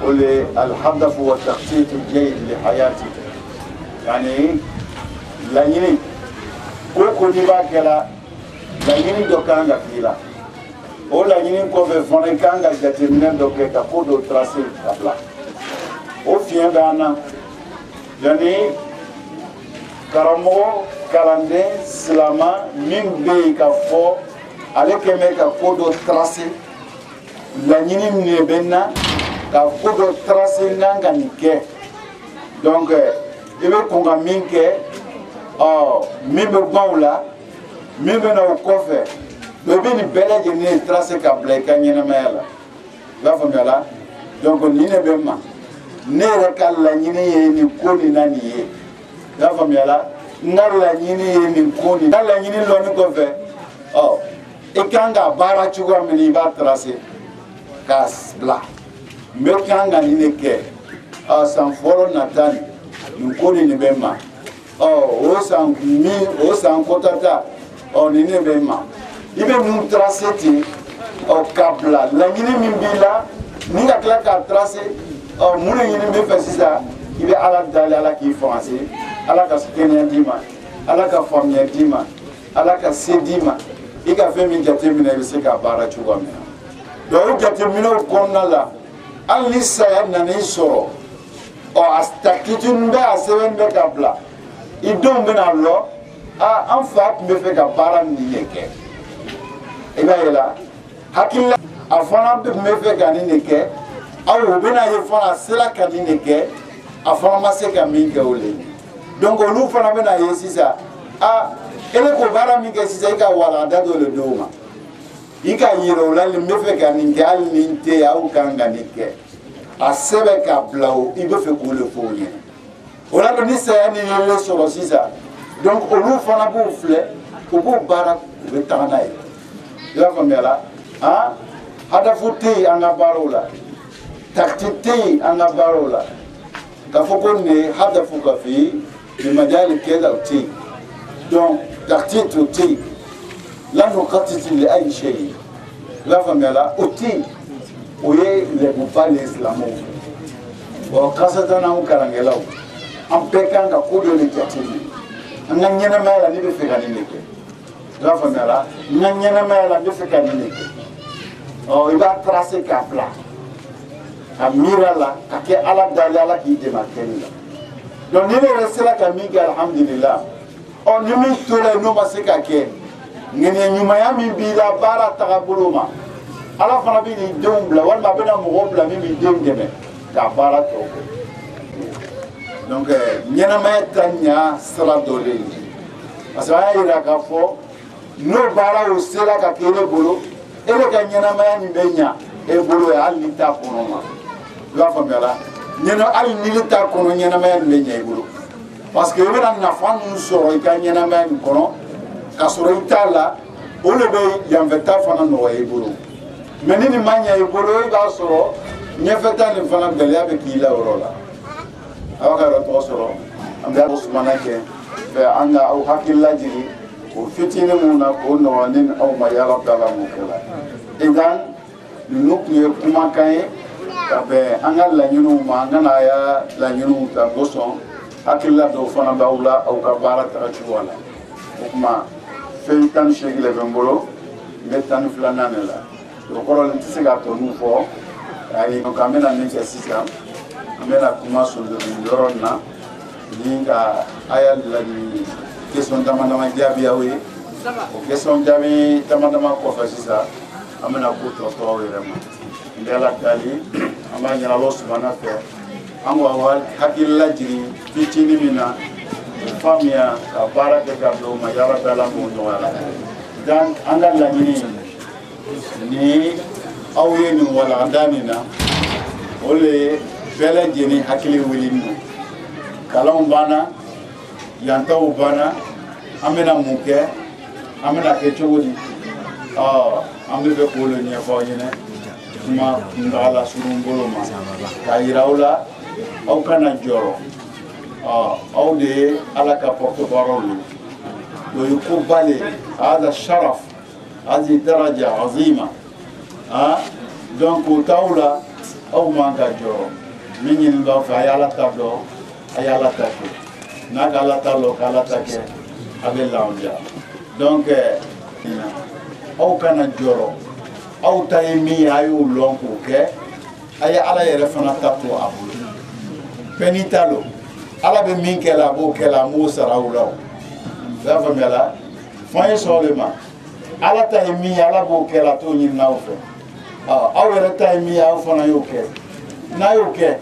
A: ولي الهدف والتخطيط الجيد لحياتي يعني لا يني كوكو نيباكلا لا يني دوكانغا فيلا ولا يني كوفي فونيكانغا جاتيمين دوكي كابودو تراسي كابلا او فين بانا يعني كرامو كالاندي سلاما من بي كافو عليك ميكا كودو تراسي لا يني نيبنا ka kodo tracé nanga nike donc ibe konga minke mimbe bawla mimbe na kofe bebe ni belaje ni tracé ka bleka nyina mela la famela donc ni ne bemma ne rekalla nyini ye ni koni nani ye la famela ngalla nyini ye ni koni ngalla nyini lo ni kofe ikanga bara chugo mini ba tracé kas bla mekanga nineke san foro natani nkoni ni bema o san kotata ni ne bema ibe nu traceti kabla la nyini mimbila ninga kla ka tracer mune nyini be fasisa ibe ala dali ala ki français ala ka skenya dima ala ka famille dima ala ka sedima iga femi jatemina be se ka bara chugame do jatemina konna la alisa ya nani soro astakitun be aseven be kabla idom be na lo en fait me fe ka bara ni neke ibayela hakilla afana be me fe ka ni neke awu be na ye fana sela ka ni neke afana mase ka minga ole donc olu fana be na ye sisa ele ko bara mi ke sisa ka wala da do le doma ika yiro la me fe ka ni gal ni te au kanga nike asebe ka blao ibe fe ko le foni wala do ni sa ni le soro sisa donc olu fana bu fle ko bu bara be tanay ya famela hada futi anga barola taktiti anga barola ka foko ne hada fuka fi ni majali keda uti donc taktiti uti لا نخطط لأي شيء لا فهمنا أوتي ويه لبوبال الإسلام وخاصة أنا كرانجلاو أم بكان كقولوا لجاتني أنا نينا ما لا نبي فكاني لك لا فهمنا نينا ما لا نبي فكاني لك إذا تراسي كابلا أميرا لا كأي على داليا كي دمكني donc ni ne resela ka mingi alhamdulillah ni mi tole no masika ke ngene nyuma ya mi bila bara takabuluma ala fana bi ni dombla wala bena mo bla mi dengeme ka bara to donc nyana ma tanya sala dole parce que ay ira ka fo no bara o sela ka kele bolo ele ka nyana ma ni benya e bolo ya ali ta kono ma la famela nyana ali ni ta kono nyana ma ni benya e bolo parce que ira na fa nu so ka nyana ma ni kono kasoro itala ole be yamveta fana no e bolo menini manya e bolo ba soro nyefeta ni fana bele abe kila orola awaka ro to soro amba usmana ke be anga au hakilla jiri ko fitine muna ko no nin au ma ya rabbala mukala idan nukle kuma kai ka be anga la nyunu ma ngana ya la nyunu ta goson hakilla do fana bawla au ka barata chuwala kuma feitan shegile bembolo metan flananela ko ron tisiga to nufo ay no kamena ni sisa amena kuma so loronna linga ayal la ni question tamandama jabi yawe o question jabi tamandama ko fa sisa amena ko to rema ndela kali amanya Allah subhanahu wa ta'ala amwa wal hakilla jiri fitini mina famia ka baara kɛ ka don ma yala bɛɛ k'o nɔgɔya dan an ka laɲini ni aw ye nin walanda nin na o le ye bɛɛ lajɛlen hakili wulili don kalanw banna yantaw banna an bɛna mun kɛ an bɛna kɛ cogo di an bɛ fɛ k'o le ɲɛfɔ aw ɲɛna kuma kuntagala surun bolo ma k'a yira aw la aw kana jɔrɔ aw de ye ala ka porte-parole ye o ye koba le hada sharaf hadi daraja azima donc o t'aw la aw man ka jɔrɔ min ɲini b'aw fɛ a ye ala ta dɔn a ye ala ta kɛ n'a ka ala ta dɔn k'ala ta kɛ a bɛ lafiya donc aw kana jɔrɔ aw ta ye min ye a y'o lɔn k'o kɛ a ye ala yɛrɛ fana ta to a bolo bɛɛ n'i ta don ala bɛ min kɛ la a b'o kɛ la a m'o sara aw la o y'a faamuya la fɔ an ye sɔn de ma ala ta ye min ye ala b'o kɛ la a t'o ɲini aw fɛ aw yɛrɛ ta ye min ye aw fana y'o kɛ n'a y'o kɛ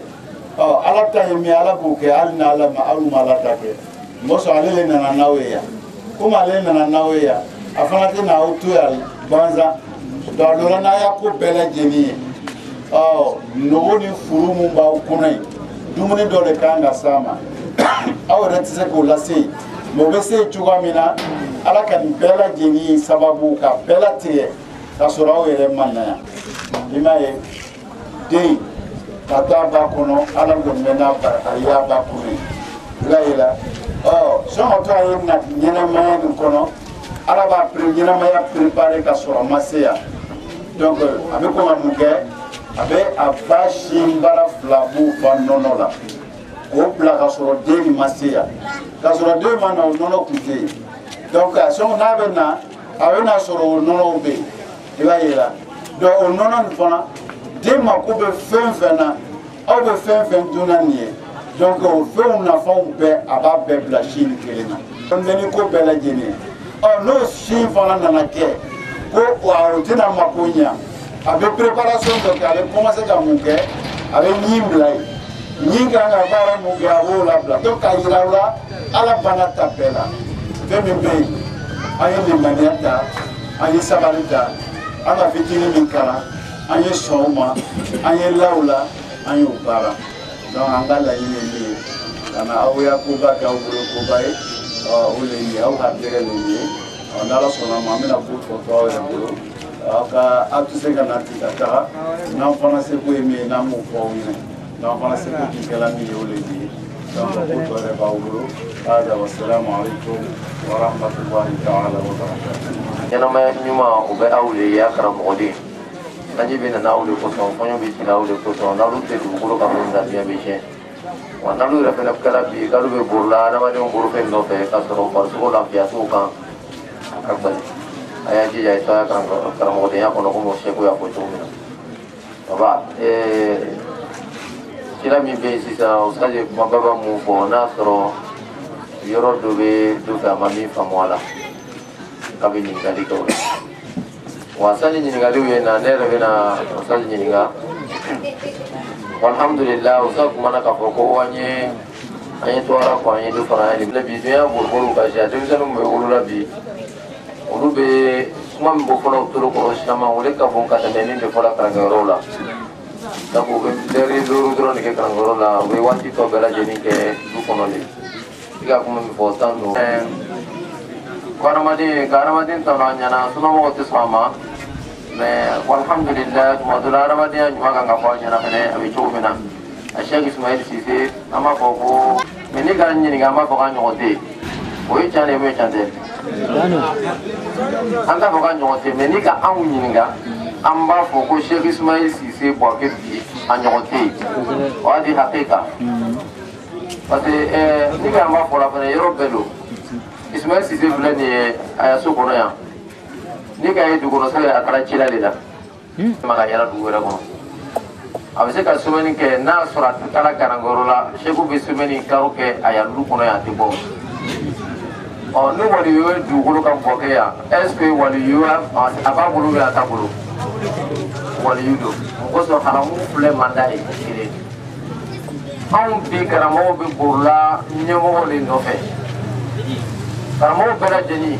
A: ala ta ye min ye ala b'o kɛ hali n'ala ma aw ma ala ta kɛ mɔsɔn ale le nana n'aw ye yan komi ale nana n'aw ye yan a fana tɛ n'aw to yan gansan donc a dɔla n'a y'a ko bɛɛ lajɛlen ye nogo ni furu min b'aw kɔnɔ yen dumuni dɔ de kan ka s'a ma aw yɛrɛ tɛ se k'o lase yen mɛ o bɛ se yen cogoya min na ala ka nin bɛɛ lajɛlen sababu ka bɛɛ latigɛ k'a sɔrɔ aw yɛrɛ ma na yan i m'a ye den ka taa ba kɔnɔ ala kɔni bɛ n'a barika i y'a ba kɔnɔ ye i b'a ye la sɔngɔ to a ye na ɲɛnɛmaya nin kɔnɔ ala b'a ɲɛnɛmaya préparé ka sɔrɔ a ma se yan donc a bɛ kɔn ka mun kɛ a bɛ a ba sin bara fila b'u ba nɔnɔ la k'o bila ka sɔrɔ den ma se yan ka sɔrɔ den ma na o nɔnɔ tun tɛ yen donc sɔngɔ n'a bɛ na a bɛ na sɔrɔ o nɔnɔw bɛ yen i b'a ye la donc o nɔnɔ nin fana den mako bɛ fɛn fɛn na aw bɛ fɛn fɛn dun na nin ye donc o fɛnw nafanw bɛɛ a b'a bɛɛ bila sin kelen na donc ni ko bɛɛ lajɛlen n'o sin fana nana kɛ ko o tɛna mako ɲɛ a bɛ préparation dɔ kɛ a bɛ commencer ka mun kɛ a bɛ ɲin bila yen ɲin kan ka baara mun kɛ a b'o labila donc k'a yira aw la ala banna ta bɛɛ la fɛn min bɛ yen an ye limaniya ta an ye sabali ta an ka fitinin min kalan an ye sɔn o ma an ye law la an y'o baara donc an ka laɲini ye min ye ka na aw ya koba kɛ aw bolo koba ye o le ye aw ka jɛgɛ le ye n'ala sɔnna ma an bɛna ko fɔ aw yɛrɛ bolo aw tɛ se ka na ten ka taga n'an fana seko ye min ye n'an m'o fɔ aw ɲɛna n'an fana seko tun kɛla min ye o le ye donc ko tɔ yɛrɛ b'aw bolo hada wasalamu alaikum wa rahmatullahi ta'ala wa barakatuh.
B: ɲɛnamaya ɲuman o bɛ aw le ye a karamɔgɔden sanji bɛ nana aw de kosɔn kɔɲɔ bɛ jigin aw de kosɔn n'aw tɛ dugukolo kan min lafiya bɛ tiɲɛ wa n'aw yɛrɛ fana kɛra bi k'aw bɛ borola adamadenw borofɛn nɔfɛ k'a sɔrɔ farisogo lafiya t'o kan a ka gbali a y'a jija i tɔgɔ karamɔgɔdenya kɔnɔ komi o seko y'a fɔ cogo min na baba sira min bɛ yen sisan o saje kumaba bɛ mun fɔ n'a sɔrɔ yɔrɔ dɔ bɛ dɔ fɛ a ma min faamu a la k'a bɛ ɲininkali kɛ o la wa sanni ɲininkaliw ye na ne yɛrɛ bɛ na o saje ɲininka alhamdulillah o sa kumana k'a fɔ ko an ye tɔɔrɔ fɔ an ye dɔ fara an ye bi dunuya boliboliw ka ca denmisɛnninw bɛ wolola bi olu bɛ kuma min bɔ fɔlɔ u tolo kɔrɔ caman o de ka bon ka tɛmɛ min bɛ fɔla karankɛyɔrɔw la sabu u bɛ heure duuru dɔrɔn de kɛ karankɛyɔrɔ la u bɛ waati tɔ bɛɛ lajɛlen kɛ du kɔnɔ de i ka kuma min fɔ san don ko hadamaden ka hadamaden tɔnɔ a ɲɛna sunamɔgɔw tɛ sɔn a ma mais alhamdulillah tuma dɔ la hadamadenya ɲuman kan ka fɔ a ɲɛna fɛnɛ a bɛ cogo min na a Cheikh Ismail Cissé an b'a fɔ ko mais ne ka ɲininka an b'a fɔ k'a ɲɔgɔn tɛ yen o ye tiɲɛ de ye o ye tiɲɛ tɛ an t'a fɔ k'a ɲɔgɔn tɛ mais ni ka anw ɲininka an b'a fɔ ko Cheikh Ismail Cissé Bouaké bi a ɲɔgɔn tɛ yen o y'a di hakika parce que ni ka an b'a fɔ la fɛnɛ yɔrɔ bɛɛ don Ismail Cissé filɛ nin ye a ya so kɔnɔ yan ni ka ye dugu kɔnɔ sɛbɛn a taara cila de la ma ka yala dugu wɛrɛ kɔnɔ a bɛ se ka semaine kɛ n'a sɔrɔ a taara karankɔrɔ la Cheikh bɛ semaine karo kɛ a ya du kɔnɔ yan a tɛ bɔ ni waliyu ye dugukolo ka bɔ kɛ yan est ce que waliyu a b'a bolo bɛ a t'a bolo waliyu don o kosɔn haramu filɛ man d'a ye kelen anw bi karamɔgɔw bɛ borola ɲɛmɔgɔ de nɔfɛ karamɔgɔ bɛɛ lajɛlen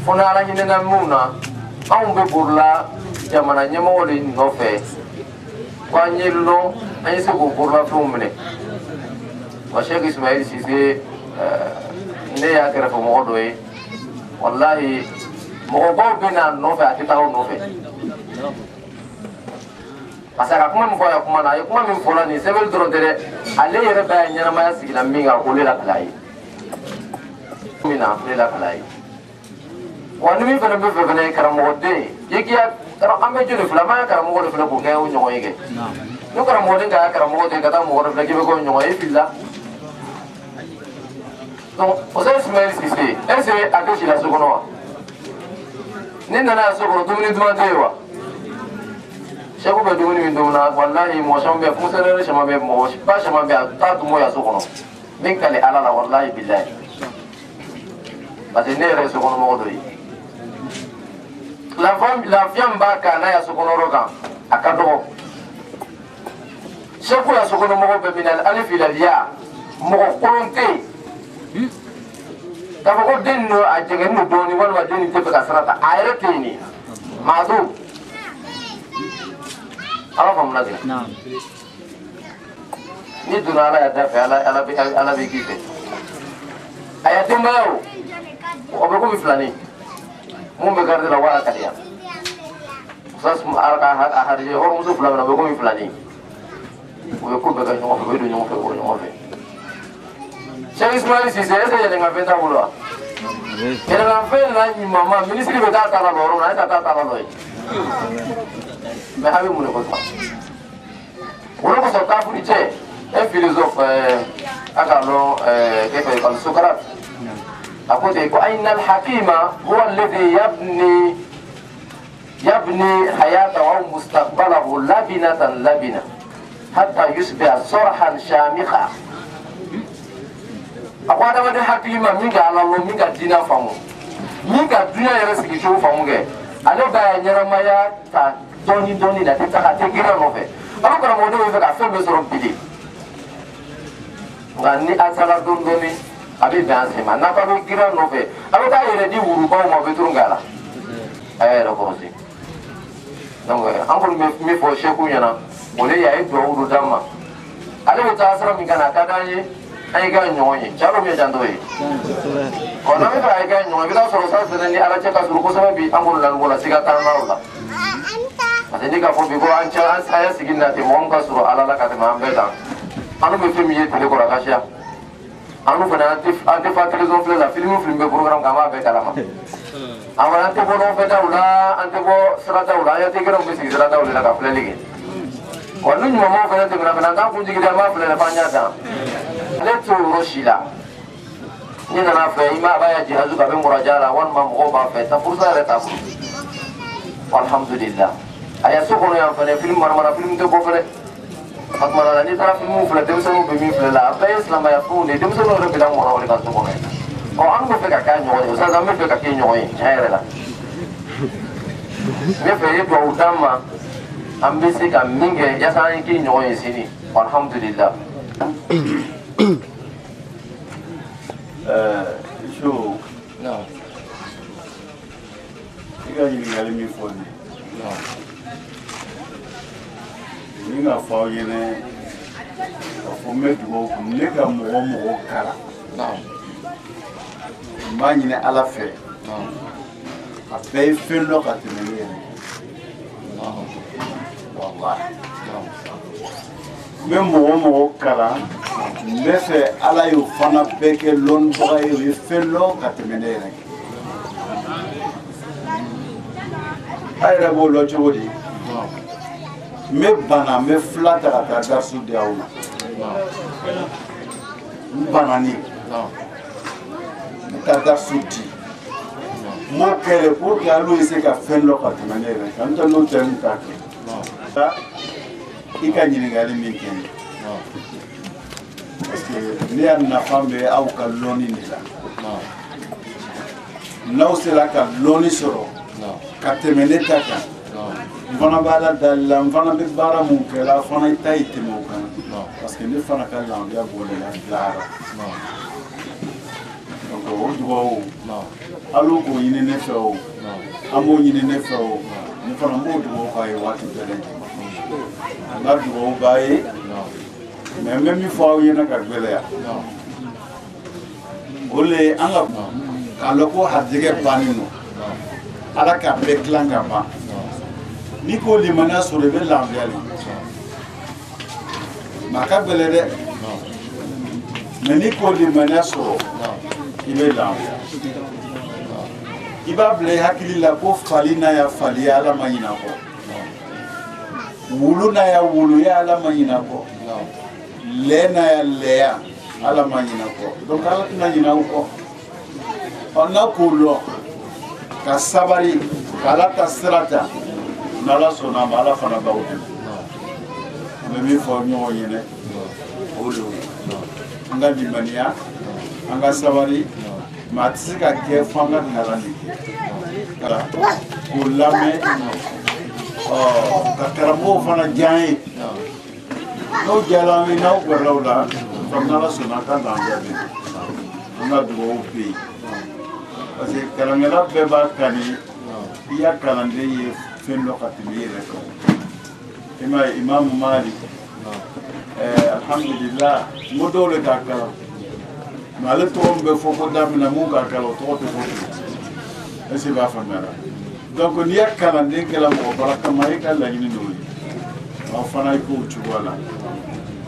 B: fo n'ala ɲinina mun na anw bɛ borila jamana ɲɛmɔgɔ de nɔfɛ ko an ye lɔn an ye se k'o borolafɛnw minɛ wa Sheikh Ismail Cisse ne y'a kɛrɛfɛmɔgɔ dɔ ye wallahi mɔgɔbaw bɛ n'a nɔfɛ a tɛ taa aw nɔfɛ parce que a ka kuma min fɔ a ye kuma na a ye kuma min fɔla nin sɛbɛnni dɔrɔn tɛ dɛ ale yɛrɛ bɛ ɲɛnamaya sigila min kan o de la kala ye min na ne la kala ye wa ni min fana bɛ fɛ fana ye karamɔgɔden i k'i an bɛ joli fila m'an ye karamɔgɔ de fana k'o kɛ o ɲɔgɔn ye kɛ ni karamɔgɔden ka karamɔgɔden ka taa mɔgɔ dɔ filɛ k'i bɛ k'o ɲɔgɔn ye i filila donc Sheikh Ismail Cisse est-ce que a tɛ si la so kɔnɔ wa ne nana so kɔnɔ dumuni duman tɛ yen wa Sheikh bɛ dumuni min dun na wallahi mɔgɔ caman bɛ fonctionnaire caman bɛ mɔgɔ ba caman bɛ a t'a dun ya so kɔnɔ min ka di Ala la wallahi billahi parce que ne yɛrɛ ye so kɔnɔ mɔgɔ dɔ ye lafiya min b'a kan n'a ya so kɔnɔ yɔrɔ kan a ka dɔgɔ Sheikh ya so kɔnɔ mɔgɔ bɛ min na ale filaliya mɔgɔ kolon tɛ yen k'a fɔ ko den ninnu a jɛngɛnen don dɔɔnin walima den nin tɛ fɛ ka sira ta a yɛrɛ tɛ yen nin maa don ala faamuna de ni donna ala ya da fɛ ala bɛ k'i fɛ a ya denbaya o bɛ komi filani mun bɛ garidi la wala ka di yan a harijɛ hɔrɔnmuso fila min na o bɛ komi filani u bɛ ko bɛɛ kɛ ɲɔgɔn fɛ u bɛ don ɲɔgɔn fɛ u bɛ ɲɔgɔn fɛ Sheikh Ismail Cisse est-ce que yɛlɛnkanfɛn t'a bolo wa yɛlɛnkanfɛn na ɲumanma minisiri bɛ taa ta la yɔrɔ min na ale ta taa ta la ye mais a bɛ mun de ko sisan o de kosɔn kafiri cɛ un philosophe a k'a dɔn Socrate a ko ten ko ayna al-hakima huwa alladhi yabni hayatahu aw mustaqbalahu labinatan labina hatta yusbiha sarhan shamikha a ko adamaden hakilima min ka ala lɔn min ka diinɛ faamu min ka dunuya yɛrɛ sigi cogo faamu kɛ ale b'a ɲɛnamaya ta dɔɔni dɔɔni la a tɛ taga a tɛ girin nɔfɛ a bɛ karamɔgɔdenw bɛ fɛ ka fɛn bɛɛ sɔrɔ bili nka ni a taara dɔɔni dɔɔni a bɛ bɛn a sen ma n'a ko a bɛ girin nɔfɛ a bɛ taa yɛrɛ di wurubaw ma a bɛ turun k'a la a y'a yɛrɛ kɔrɔsi donc an kɔni bɛ min fɔ Sheikh ɲɛna o de ye a ye duwawu dɔ d'an ma ale bɛ taa sira min kan na a ka d'an ye an ye kɛ ɲɔgɔn ye cɛ dɔ min ye jantɔ ye ɔ n'an bɛ fɛ a ye kɛ ɲɔgɔn ye i bɛ taa sɔrɔ san sɛnɛ ni ala cɛ ka surun kosɛbɛ bi an kɔni lanugu la siga t'an na o la parce que ni k'a fɔ bi ko an ye sigi na ten mɔgɔ min ka surun ala la ka tɛmɛ an bɛɛ kan an bɛ fɛn min ye tile kɔrɔ a ka siya an fana an tɛ fa télévision filɛ la film bɛ programme kan an b'a bɛɛ kalama an fana an tɛ bɔ ɲɔgɔn fɛ daw la an tɛ bɔ siradaw la an ye tɛgɛrɛw bɛ sigi siradaw de la ka filɛli kɛ wa ni ɲumanmaw fana tɛmɛna fana an t'an kun jigin dɛ an b'a filɛ f'an y'a dan ale t'o yɔrɔ si la ni nana fɛ i m'a b'a ye jihadu ka bɛ muraja la walima mɔgɔw b'a fɛ ta furusa yɛrɛ t'a bolo alhamdulillah a ye so kɔnɔ yan fɛnɛ film maramara film tɛ bɔ fɛnɛ o tuma la n'i taara filmw filɛ denmisɛnninw bɛ min filɛ la a bɛɛ ye silamɛya fɛnw de ye denmisɛnninw yɛrɛ bila mɔgɔ wɛrɛ ka so kɔnɔ ɔ an bɛ fɛ ka kɛ ɲɔgɔn ye o sisan an bɛ fɛ ka kɛ ɲɔgɔn ye tiɲɛ yɛrɛ la n bɛ fɛ i ye duwawu d'an ma an bɛ se ka min kɛ yaasa an ye kɛ ɲɔgɔn ye sini alhamdulillah.
A: Show. No. I ka ɲininkali min fɔ nin ye ni ka fɔ aw ɲɛna ka fɔ n bɛ dugawu kɛ ne ka mɔgɔ mɔgɔ kalan n b'a ɲini ala fɛ a bɛɛ ye fɛn dɔ ka tɛmɛ ne yɛrɛ wallahi n bɛ mɔgɔ mɔgɔ kalan n bɛ fɛ ala y'o fana bɛɛ kɛ lɔnnibaga ye o ye fɛn dɔ ka tɛmɛ ne yɛrɛ a yɛrɛ b'o lɔ cogo di n bɛ bana n bɛ fila ta ka taa darsu di aw ma n banani n bɛ taa darsu di n b'o kɛ de pour que ala ye se ka fɛn dɔ ka tɛmɛ ne yɛrɛ kan n tɛ n'o tɛ n t'a kɛ i ka ɲininkali min kɛ n ye parce que ne y'a nafa bɛ aw ka lɔnni de la n'aw sera ka lɔnni sɔrɔ ka tɛmɛ ne ta kan n fana b'a la dali la n fana bɛ baara mun kɛra fana i ta ye tɛmɛ o kan parce que ne fana ka lafiya b'o de la bilara o dugawu alo ko ɲini ne fɛ o an b'o ɲini ne fɛ o ne fana n b'o dugawu k'a ye waati bɛɛ lajɛlen n ka dugawu b'a ye mais n bɛ min fɔ aw ɲɛna ka gɛlɛya o le an ka k'a lɔn ko harijɛgɛ bannen don ala k'a bɛɛ dilan ka ban n'i ko limaniya sɔrɔ i bɛ lafiya de mais a ka gɛlɛn dɛ mais n'i ko limaniya sɔrɔ i bɛ lafiya i b'a bila i hakili la ko fali n'a ya fali ala ma ɲinɛ kɔ wulu n'a ya wulu ye ala ma ɲinɛ kɔ lɛ n'a ya lɛya ala ma ɲinɛ kɔ donc ala tɛna ɲinɛ aw kɔ n'a k'o lɔn ka sabari ka ala ta sira ta n'ala sɔnna a ma ala fana b'aw dɛmɛ an bɛ min fɔ ɲɔgɔn ye dɛ o de ye an ka limaniya an ka sabari mais a tɛ se ka kɛ fo an ka kalan de kɛ k'o lamɛn ka karamɔgɔw fana diya an ye n'o diyara an ye n'aw gɛrɛla o la comme n'ala sɔnna an ka lafiya bɛ an ka dugawu bɛ yen parce que kalankɛla bɛɛ b'a kani i y'a kalanden ye fɛn dɔ ka tɛmɛ i yɛrɛ kan i m'a ye Imam Malik alhamdulillah n ko dɔw le k'a kalan mais ale tɔgɔ min bɛ fɔ ko da min na mun k'a kalan o tɔgɔ tɛ fɔ ten est-ce que i b'a faamuya donc n'i ye kalanden kɛla mɔgɔ barakama i ka laɲini n'o ye aw fana i k'o cogoya la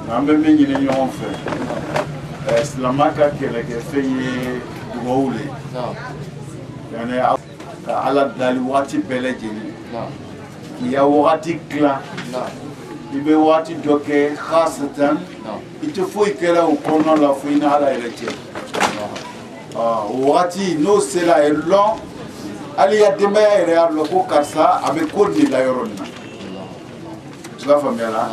A: nka an bɛ min ɲini ɲɔgɔn fɛ silamɛya ka kɛlɛkɛfɛn ye dugawu le yani ka ala dali waati bɛɛ lajɛlen k'i ya wagati dilan i bɛ waati dɔ kɛ khasatan i tɛ foyi kɛla o kɔnɔna la fo i ni ala yɛrɛ cɛ o wagati n'o sera a ye lɔn hali ya denbaya yɛrɛ y'a lɔn ko karisa a bɛ ko de la yɔrɔ nin na i b'a faamuya la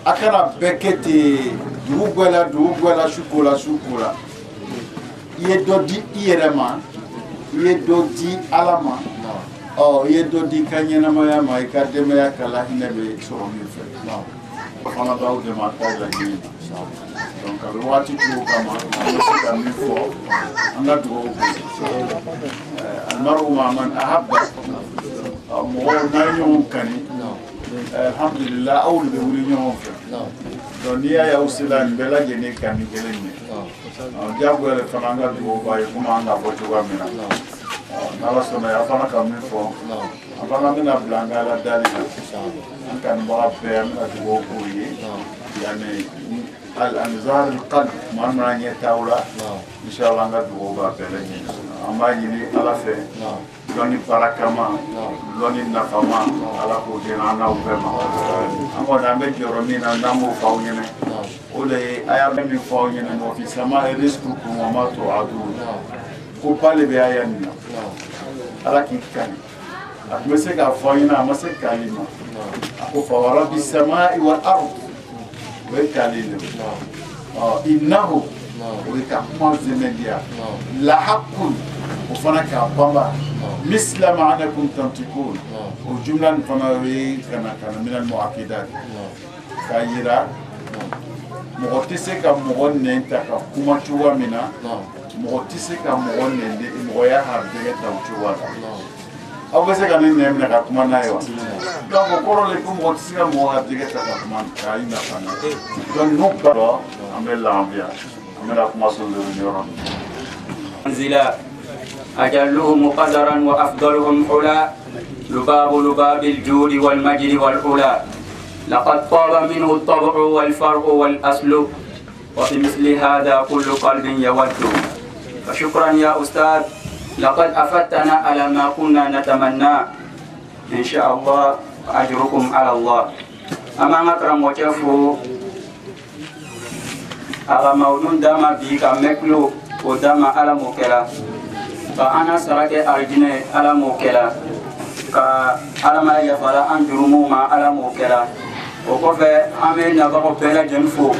A: a kana bɛɛ kɛ ten dugu bɛɛ la su ko la i ye dɔ di i yɛrɛ ma i ye dɔ di ala ma i ye dɔ di i ka ɲɛnamaya ma i ka denbaya ka lahinɛ bɛ sɔrɔ min fɛ o fana b'aw dɛmɛ a ta laɲini na donc a bɛ waati cogo kama an bɛ se ka min fɔ an ka dugawu kɛ almaru ma man ahabba mɔgɔw n'a ye ɲɔgɔn kani alhamdulillah aw de bɛ wuli ɲɔgɔn fɛ donc n'i y'a ye aw sera nin bɛɛ lajɛlen kani kelen ye diyagoya de fana an ka dugawu b'a ye komi an ka fɔ cogoya min na n'ala sɔnna a fana ka min fɔ an fana bɛna bila an ka ala dali la an kanubaga bɛɛ an bɛna dugawu k'o ye yani al-anzar al-qalb maa min an ɲɛ t'aw la inshallah an ka dugawu b'a bɛɛ lajɛlen an b'a ɲini ala fɛ lɔnni barakama lɔnni nafama ala k'o di an n'aw bɛɛ ma an kɔni an bɛ jɔyɔrɔ min na n'an b'o fɔ aw ɲɛna o de ye a y'a mɛn min fɔ aw ɲɛna mɔgɔ fi sama rizqukum wa ma tu'adun ko ba de bɛ aya nin na ala k'i kani a tun bɛ se k'a fɔ aw ɲɛna a ma se k'ale ma a ko fa wa rabbi samai wal ard o ye k'ale de innahu o ye ka kuma zɛmɛdiya la haqqun o fana k'a banba misla ma anakum tantiqun o jumla nin fana ye kana minal mu'akkidat k'a yira mɔgɔ tɛ se ka mɔgɔ nɛn ta ka kuma cogoya min na mɔgɔ tɛ se ka mɔgɔ nɛn de mɔgɔya harijɛgɛ ta o cogoya la aw bɛ se ka ne nɛn minɛ ka kuma n'a ye wa donc o kɔrɔ de ko mɔgɔ tɛ se ka mɔgɔ harijɛgɛ ta ka kuma k'a yi nafa na donc n'o ba dɔn an bɛ lafiya an bɛna kuma sɔrɔ yɔrɔ min.
C: منزلا أجلهم قدرا وأفضلهم حلا لباب الجود والمجد والعلا لقد طاب منه الطبع والفرع والأصل وفي مثل هذا كل قلب يود فشكرا يا أستاذ لقد أفدتنا على ما كنا نتمنى إن شاء الله أجركم على الله أما أكرم وجفو أغا مولون داما بيكا مكلو وداما على موكلا فأنا سرقي أرجني على موكلا على ما يفعل أنجرمو ما على موكلا وكفى أمين نبغو بلا جنفو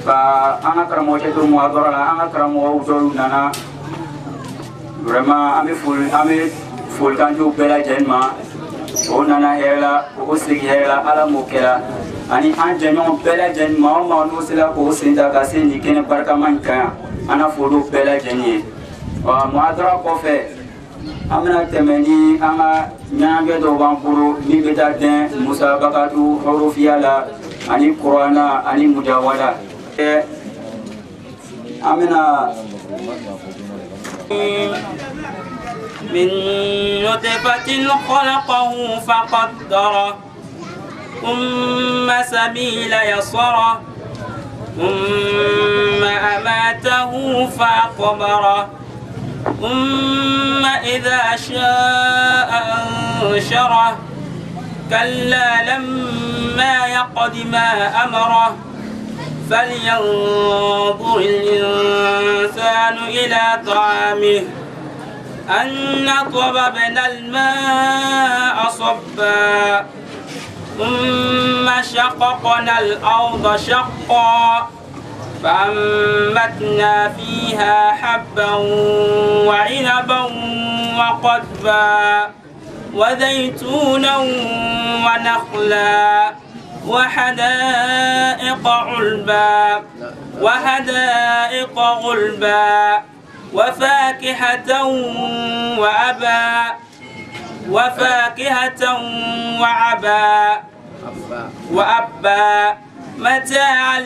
C: فأنا أكرم وجفو مهدورا أنا أكرم وجفو نانا vraiment ami fol kanjo bela jenma onana hela ko sigi hela ala mokela ani an jenyo bela jenma ma no sila ko sinda ka sini kene barka man kan ana folo bela jenye muhadara kɔfɛ an bɛna tɛmɛ ni an ka ɲɛnajɛ dɔw b'an bolo min bɛ taa dɛn musabakatu hɔrɔfiya la ani kuranna ani mujawala an bɛna
D: من نطفة خلقه فقدره ثم سبيل يسره ثم أماته فأقبره ثم إذا شاء أنشره كلا لما يقض ما أمره فلينظر الإنسان إلى طعامه أنا صببنا الماء صبا ثم شققنا الأرض شقا فأنبتنا فيها حبا وعنبا وقضبا وزيتونا ونخلا وحدائق غلبا وفاكهة وأبا متاعا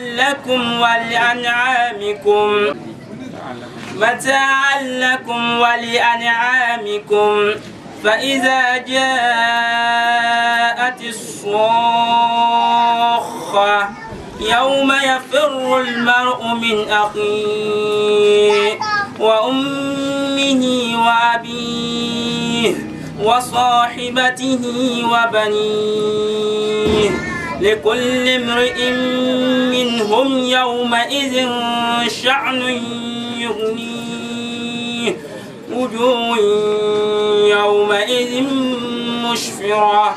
D: لكم ولأنعامكم فإذا جاءت الصاخة يوم يفر المرء من أخيه وأمه وأبيه وصاحبته وبنيه لكل امرئ منهم يومئذ شأن يغنيه وجوه يومئذ مسفرة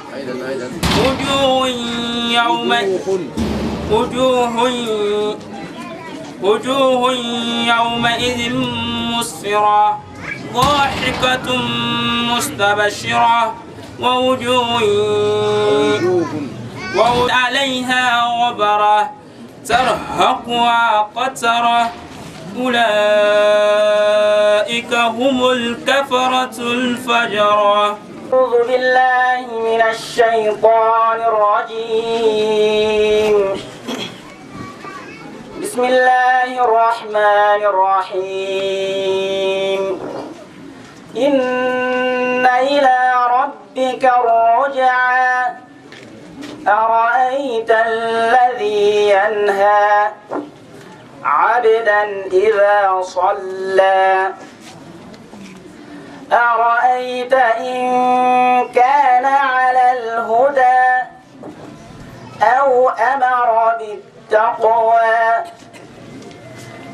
D: وجوه يومئذ مسفرة ضاحكة مستبشرة ووجوه عليها غبرة ترهقها قترة أولئك هم الكفرة الفجرة.
E: أعوذ بالله من الشيطان الرجيم. بسم الله الرحمن الرحيم. إن إلى ربك الرجعى أرأيت الذي ينهى عبدا إذا صلى أرأيت إن كان على الهدى أو أمر بالتقوى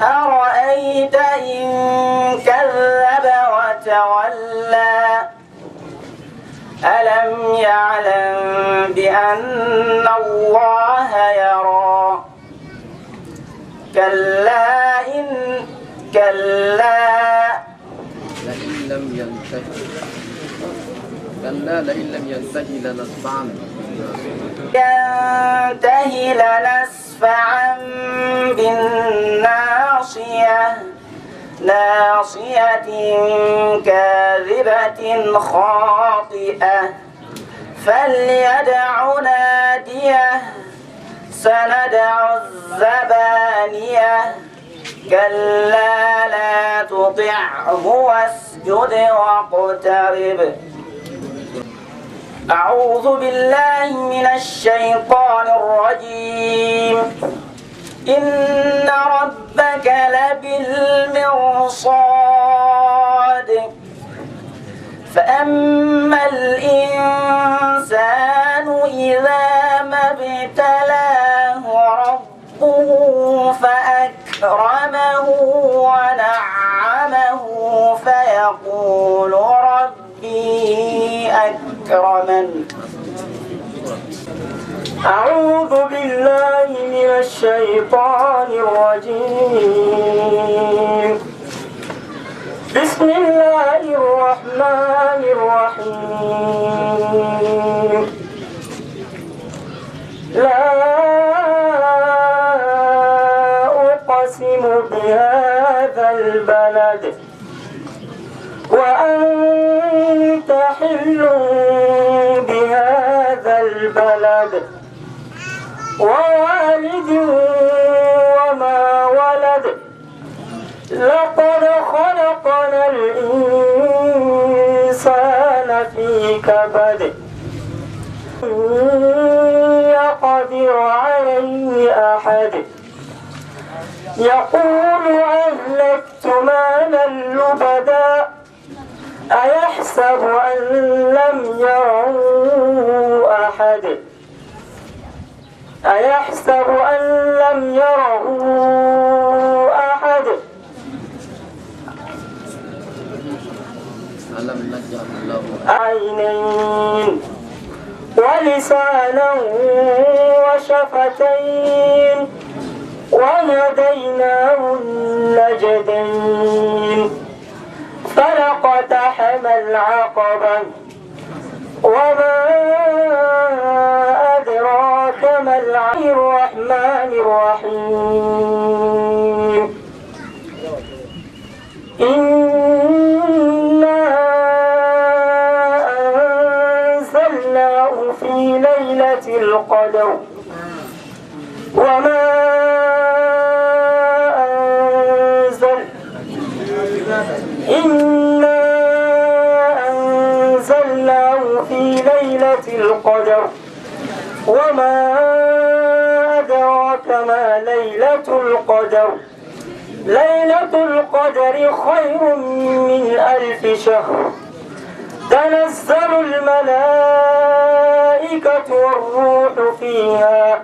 E: أرأيت إن كذب وتولى ألم يعلم بأن الله يرى كلا
B: لئن لم ينتهي لنسفعا
E: بالناصية ناصية كاذبة خاطئة فليدع ناديه سندع الزبانية كلا لا تطعه واسجد واقترب. أعوذ بالله من الشيطان الرجيم. إن ربك لبالمرصاد فأما الإنسان إذا ما ابتلاه ربه فأكرمه ونعمه فيقول ربي أكرمن. أعوذ بالله من الشيطان الرجيم. بسم الله الرحمن الرحيم. لا أقسم بهذا البلد وأنت حل بهذا البلد ووالد وما ولد لقد خلقنا الإنسان في كبد يقدر عليه أحد يقول أهلكت مالا لبدا أيحسب أن لم يره أحد أيحسب أن لم يره أحد عينين ولسانا وشفتين وهديناه النجدين فلقتحم العقبة وما أدراك ما الرحمن الرحيم إنا أنزلناه في ليلة القدر وما إنا أنزلناه في ليلة القدر وما أدراك ما ليلة القدر ليلة القدر خير من 1000 شهر تنزل الملائكة والروح فيها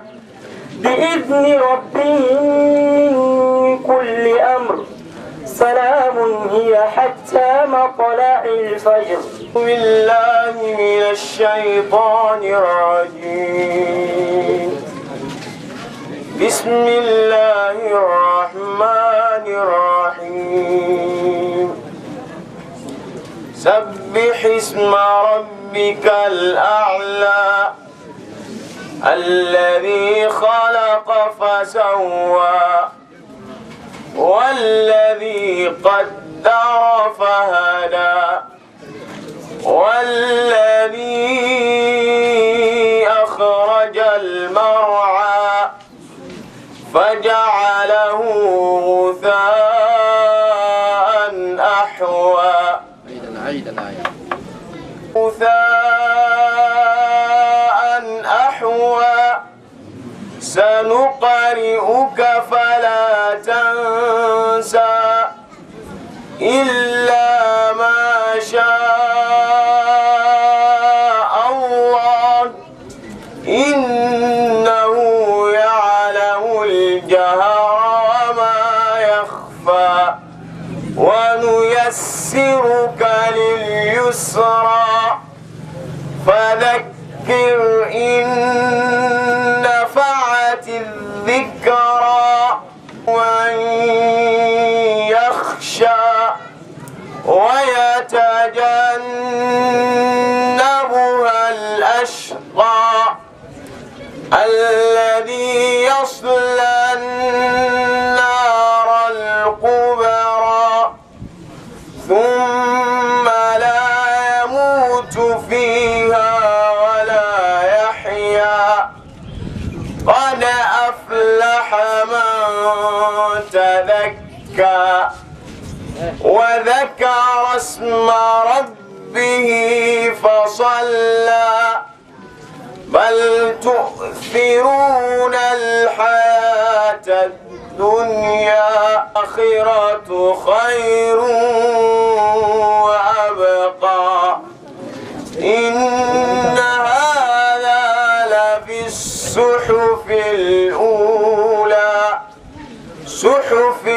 E: بإذن ربهم من كل أمر سلام هي حتى مطلع الفجر. بالله من الشيطان الرجيم. بسم الله الرحمن الرحيم. سبح اسم ربك الأعلى الذي خلق فسوى والذي قدر فهدى والذي أخرج المرعى فجعله غثاء أحوى غثاء أحوى سنقرئك فلا تنسى إلا ما شاء الله إنه يعلم الجهر وما يخفى ونيسرك لليسرى فذكر إن نفعت الذكرى ومن يخشى ويتجنبها الأشقى الذي يصلى النار الكبرى ثم لا يموت فيها ولا يحيا قد أفلح من تذكى وذكر اسم ربه فصلى بل تؤثرون الحياة الدنيا آخرة خير وأبقى إن هذا لفي الصحف الأولى صحف